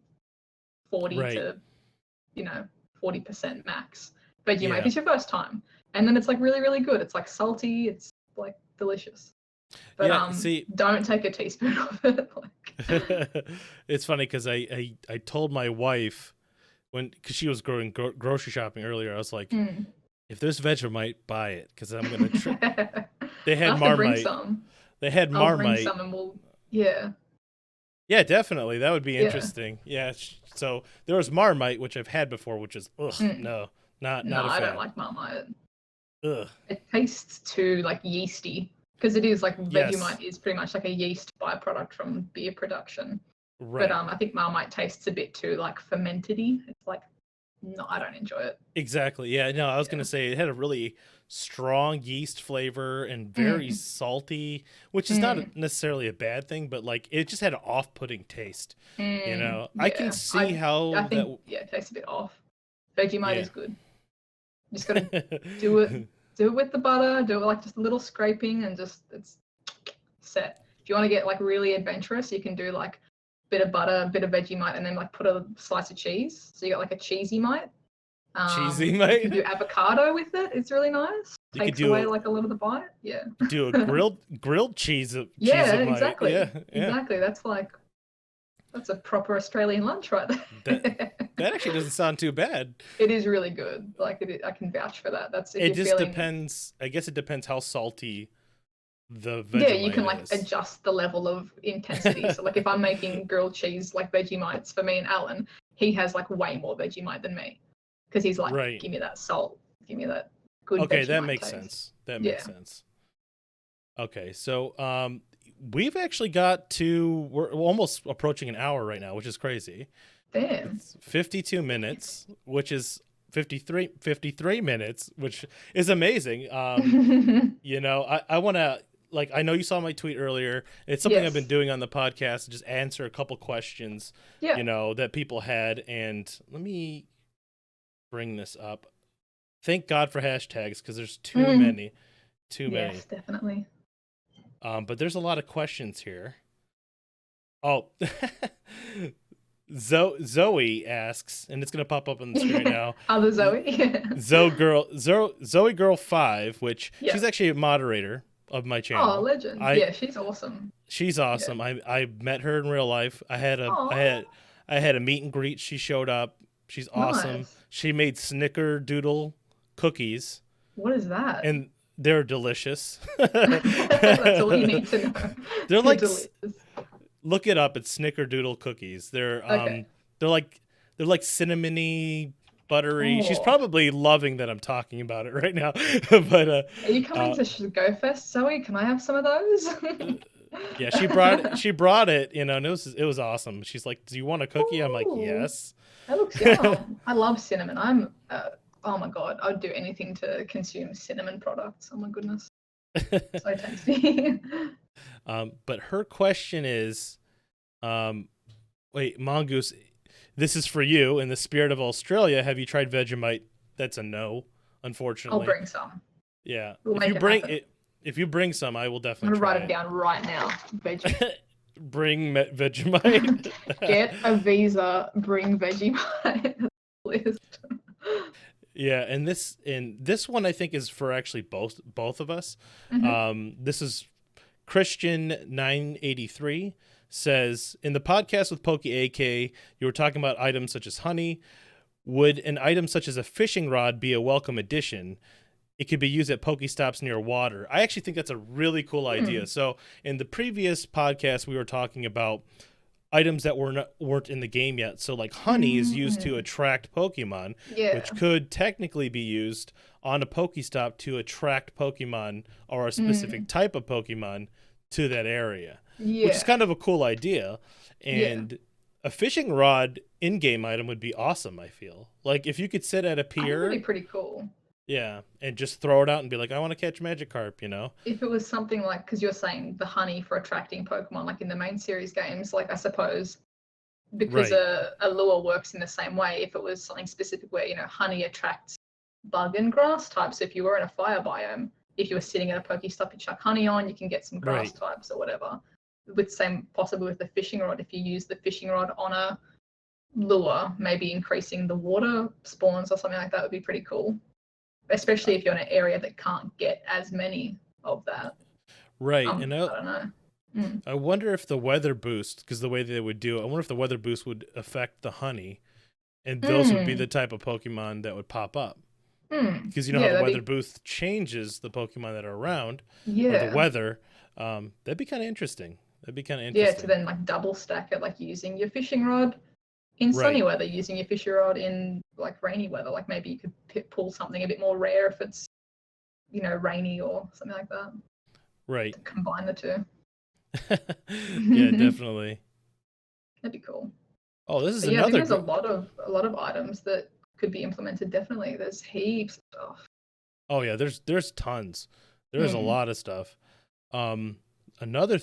40 to, 40% max. Vegemite if it's your first time, and then it's like really, really good. It's like salty. It's like delicious. But don't take a teaspoon of it. Like. It's funny because I told my wife because she was going grocery shopping earlier. I was like, if there's Vegemite, buy it because I'm gonna try. They had Marmite. They had Marmite. I'll bring some and we'll Yeah, definitely. That would be interesting. Yeah. So there was Marmite, which I've had before, which is no. Not a fan. I don't like Marmite. Ugh. It tastes too like yeasty because it is like Vegemite is pretty much like a yeast byproduct from beer production. Right. But I think Marmite tastes a bit too like fermented-y. It's like no, I don't enjoy it. Exactly. Yeah. No, I was gonna say it had a really strong yeast flavor and very salty, which is not necessarily a bad thing, but like it just had an off-putting taste. I can see how I think it tastes a bit off. Vegemite is good. You just gotta do it with the butter, do it like just a little scraping and just it's set. If you want to get like really adventurous, you can do like a bit of butter, a bit of Vegemite, and then like put a slice of cheese. So you got like a cheesy mite. Cheesy mite? You can do avocado with it. It's really nice. Takes away like a lot of the bite. Yeah. Do a grilled cheese. Exactly. Yeah, exactly. That's a proper Australian lunch right there. That actually doesn't sound too bad. It is really good. Like I can vouch for that. That's it. Just depends. I guess it depends how salty the Vegemite you can like is. adjust the level of intensity. So like if I'm making grilled cheese like Vegemites for me and Alan, he has like way more Vegemite than me because he's like, give me that salt, give me that good. Okay, Vegemite that makes taste. sense. That makes sense. Okay, so we've actually we're almost approaching an hour right now, which is crazy. Damn. It's 52 minutes, which is 53 minutes, which is amazing. I want to, like, I know you saw my tweet earlier. It's something I've been doing on the podcast, just answer a couple questions, that people had. And let me bring this up. Thank God for hashtags because there's too many. Yes, definitely. But there's a lot of questions here. Oh, Zoe asks, and it's gonna pop up on the screen now. Other Zoe. Zoe Girl 5, which she's actually a moderator of my channel. Oh, legend! She's awesome. She's awesome. Yeah. I met her in real life. I had a meet and greet. She showed up. She's awesome. Nice. She made snickerdoodle cookies. What is that? And they're delicious. That's all you need to know. They're like delicious. Look it up. It's snickerdoodle cookies. They're they're like cinnamony, buttery. She's probably loving that I'm talking about it right now. But are you coming to GoFest, Zoe? Can I have some of those? Yeah, she brought it, and it was awesome. She's like, "Do you want a cookie?" I'm like, Ooh, "Yes." that looks yum. I love cinnamon. Oh my God, I'd do anything to consume cinnamon products. Oh my goodness, so tasty. But her question is, wait, Mongoose, this is for you. In the spirit of Australia, have you tried Vegemite? That's a no, unfortunately. I'll bring some. Yeah, We'll make it happen. If you bring some, I will I'm definitely gonna write try it down right now. Veggie. Bring Vegemite. Get a visa. Bring Vegemite. List. Yeah, and this one I think is for actually both of us. This is Christian 983 says, in the podcast with Pokey AK, you were talking about items such as honey. Would an item such as a fishing rod be a welcome addition? It could be used at Pokestops near water. I actually think that's a really cool idea. So in the previous podcast, we were talking about items that weren't in the game yet. So like honey is used to attract Pokemon, which could technically be used on a Pokestop to attract Pokemon or a specific type of Pokemon to that area, which is kind of a cool idea. And a fishing rod in-game item would be awesome, I feel. Like if you could sit at a pier. That would be pretty cool. Yeah, and just throw it out and be like, I want to catch Magikarp, you know? If it was something like, because you're saying the honey for attracting Pokemon, like in the main series games, like I suppose because a lure works in the same way, if it was something specific where, honey attracts bug and grass types. If you were in a fire biome, if you were sitting at a Pokestop, you chuck honey on, you can get some grass types or whatever. With same possibly with the fishing rod, if you use the fishing rod on a lure, maybe increasing the water spawns or something like that would be pretty cool. Especially if you're in an area that can't get as many of that. Right. And I don't know. I wonder if the weather boost, because the way they would do it, I wonder if the weather boost would affect the honey, and those would be the type of Pokemon that would pop up. Because how the weather boost changes the Pokemon that are around, or the weather. That'd be kind of interesting. Yeah, to then like double stack it, like using your fishing rod in sunny weather, using your fishing rod in like rainy weather. Like maybe you could pull something a bit more rare if it's, rainy or something like that. Right. To combine the two. Yeah, definitely. That'd be cool. Oh, this is I another. think there's a lot of items that could be implemented. Definitely, there's heaps of stuff. Oh yeah, there's tons. There's a lot of stuff. Another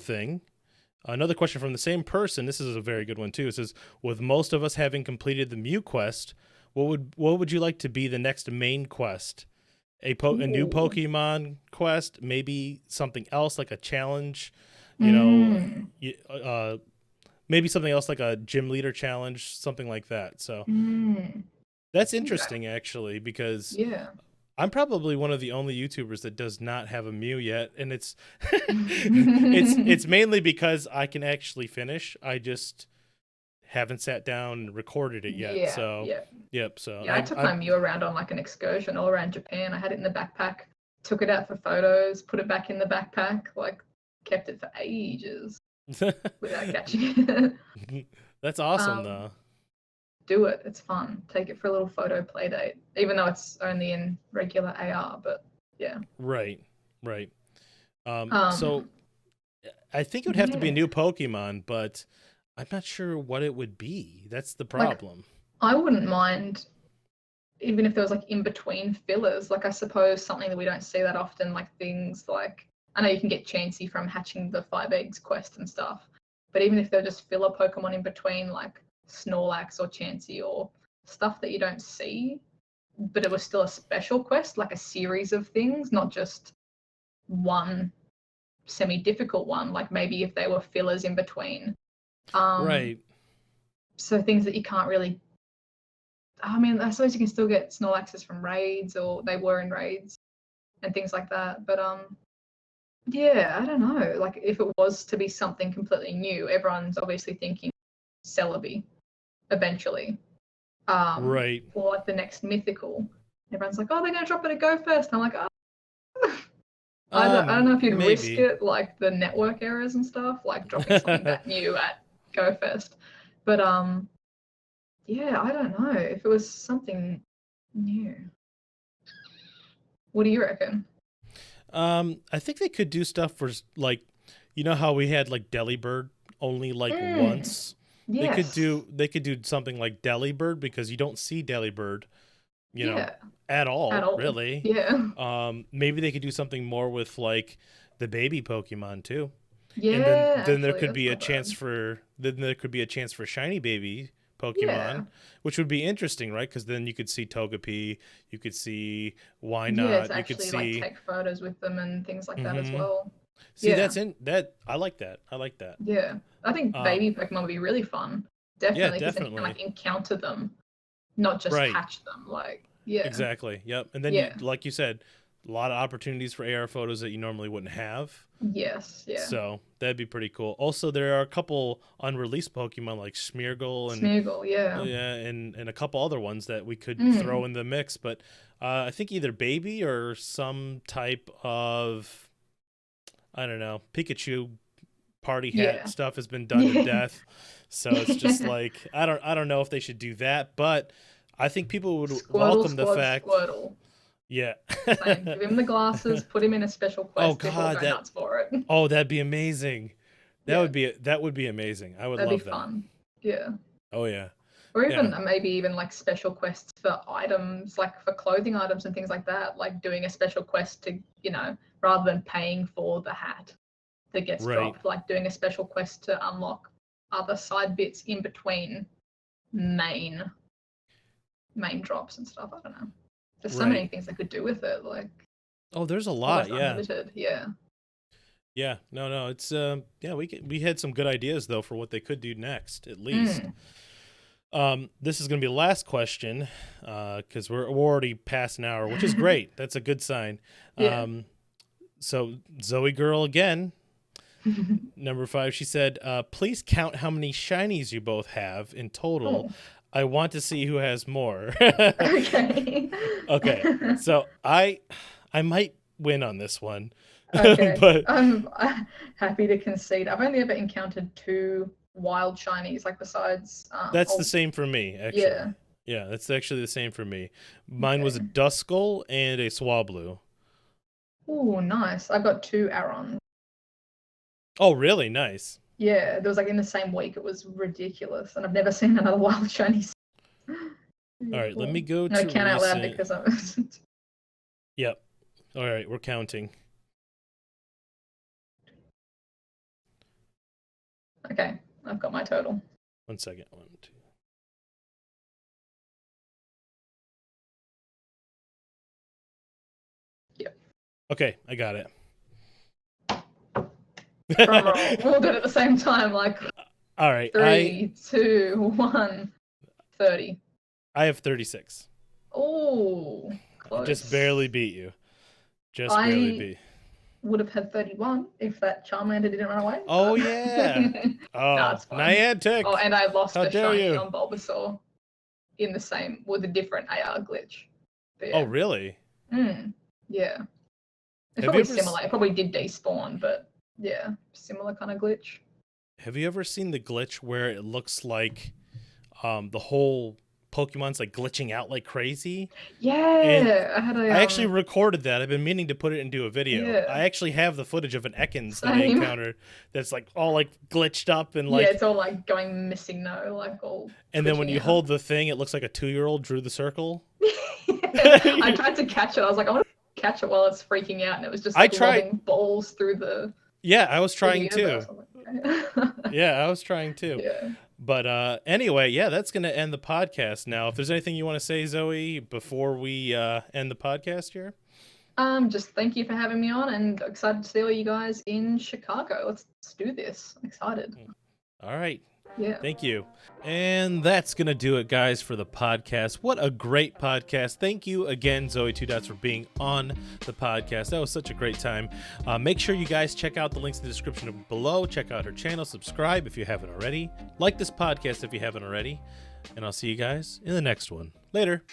question from the same person. This is a very good one too. It says, with most of us having completed the Mew quest, what would you like to be the next main quest? A new Pokemon quest, maybe something else like a challenge, maybe something else like a gym leader challenge, something like that. So that's interesting actually, because I'm probably one of the only YouTubers that does not have a Mew yet, and it's it's mainly because I can actually finish. I just haven't sat down and recorded it yet. I took my Mew around on like an excursion all around Japan. I had it in the backpack, took it out for photos, put it back in the backpack, like kept it for ages without catching it. That's awesome though. Do it. It's fun. Take it for a little photo play date, even though it's only in regular AR, but yeah. Right. So I think it would have to be a new Pokemon, but I'm not sure what it would be. That's the problem. Like, I wouldn't mind even if there was like in between fillers, like I suppose something that we don't see that often, like things like, I know you can get Chansey from hatching the 5 eggs quest and stuff, but even if they're just filler Pokemon in between, like Snorlax or Chansey or stuff that you don't see, but it was still a special quest, like a series of things, not just one semi-difficult one, like maybe if they were fillers in between. Right. So things that you can't really, I mean, I suppose you can still get Snorlaxes from raids, or they were in raids and things like that. But yeah, I don't know. Like if it was to be something completely new, everyone's obviously thinking Celebi eventually. Right. Or like the next mythical. Everyone's like, oh, they're going to drop it at Go First. And I'm like, oh. I don't know if you'd risk it, like the network errors and stuff, like dropping something that new at Go First. But yeah, I don't know if it was something new. What do you reckon? I think they could do stuff for like you know how we had like Delibird only like once? Yes. They could do something like Delibird, because you don't see Delibird, you know, at all, really. Yeah. Maybe they could do something more with like the baby Pokemon too. Yeah. And then there actually, could be a that's not chance bad. for shiny baby Pokemon, Yeah. which would be interesting, right? Because then you could see Togepi, you could see Why Yeah, to Not, you could actually like see. take photos with them and things like that as Hmm. well. See, Yeah. I like that. I like that. Yeah. I think Um, baby Pokemon would be really fun. yeah, Definitely, because then you can definitely. like encounter them, not just Right. catch them. Like, yeah. Exactly. Yep. And then Yeah. like you said, a lot of opportunities for AR photos that you normally wouldn't have. Yes. Yeah. So that'd be pretty cool. Also, there are a couple unreleased Pokemon like Smeargle and Smeargle. Yeah. yeah, and a couple other ones that we could Mm. throw in the mix. But I think either baby or some type of, I don't know, Pikachu party hat Yeah. stuff has been done to Yeah. death. So it's just like I don't know if they should do that, but I think people would Squirtle, welcome the Squad, fact. Squirtle. Yeah. Same. Give him the glasses. Put him in a special Oh quest. People will God, go nuts for it. oh, that'd be amazing. Yeah. That would be amazing. I would That'd be love that. fun. Yeah. Oh yeah. Or Yeah. even maybe even like special quests for items, like for clothing items and things like that. Like doing a special quest to, rather than paying for the hat that gets Right. dropped, like doing a special quest to unlock other side bits in between main drops and stuff. I don't know. There's so many Right. things they could do with it, like Oh, there's a lot. almost Yeah. unlimited. Yeah. Yeah. No. It's yeah. We had some good ideas though for what they could do next, at least. This is gonna be the last question, because we're already past an hour, which is great. That's a good sign. Yeah. So Zoe Girl again, number 5. She said, "Please count how many shinies you both have in total. Oh, I want to see who has more." okay. Okay, so I might win on this one, Okay. but I'm happy to concede. I've only ever encountered 2 wild shinies, like besides that's the same for me, actually. yeah. Yeah, that's actually the same for me. Mine was a Okay. Duskull and a Swablu. Oh, nice. I got 2 Arons. Oh, really? Nice. Yeah, there was like in the same week. It was ridiculous, and I've never seen another wild shiny. All right, let me go No, to count out loud recent. because I'm. Yep. All right, we're counting. Okay, I've got my total. 1 second. 1, 2. Yep. Okay, I got it. Drum roll. We'll do it at the same time, like All right, 3, 2, 1, 30. I have 36. Oh, I close. just barely beat you. Just I barely beat. would have had 31 if that Charmander didn't run away. Oh yeah. Oh, it's fine. Niantic. Oh, and I lost How a dare shiny you. on Bulbasaur in the same with a different AR glitch. But Oh yeah. really? Yeah. It's Have you probably ever similar. It probably did despawn, but yeah, similar kind of glitch. Have you ever seen the glitch where it looks like the whole Pokemon's like glitching out like crazy? Yeah, I had a. I actually recorded that. I've been meaning to put it into a video. Yeah. I actually have the footage of an Ekans that I Same. encountered that's like all like glitched up and like. yeah, it's all like going missing though, like all. And then when twitching you out. hold the thing, it looks like a 2-year-old drew the circle. I tried to catch it. I was like, I want to catch it while it's freaking out, and it was just I like tried- lobbing balls through the. Yeah, I was through the trying too. universe. I was like, okay. Yeah, I was trying too. Yeah. But anyway, yeah, that's going to end the podcast now. If there's anything you want to say, Zoe, before we end the podcast here. Just thank you for having me on, and excited to see all you guys in Chicago. Let's do this. I'm excited. All right. Yeah. Thank you. And that's going to do it, guys, for the podcast. What a great podcast. Thank you again, ZoeTwoDots, for being on the podcast. That was such a great time. Make sure you guys check out the links in the description below. Check out her channel. Subscribe if you haven't already. Like this podcast if you haven't already. And I'll see you guys in the next one. Later.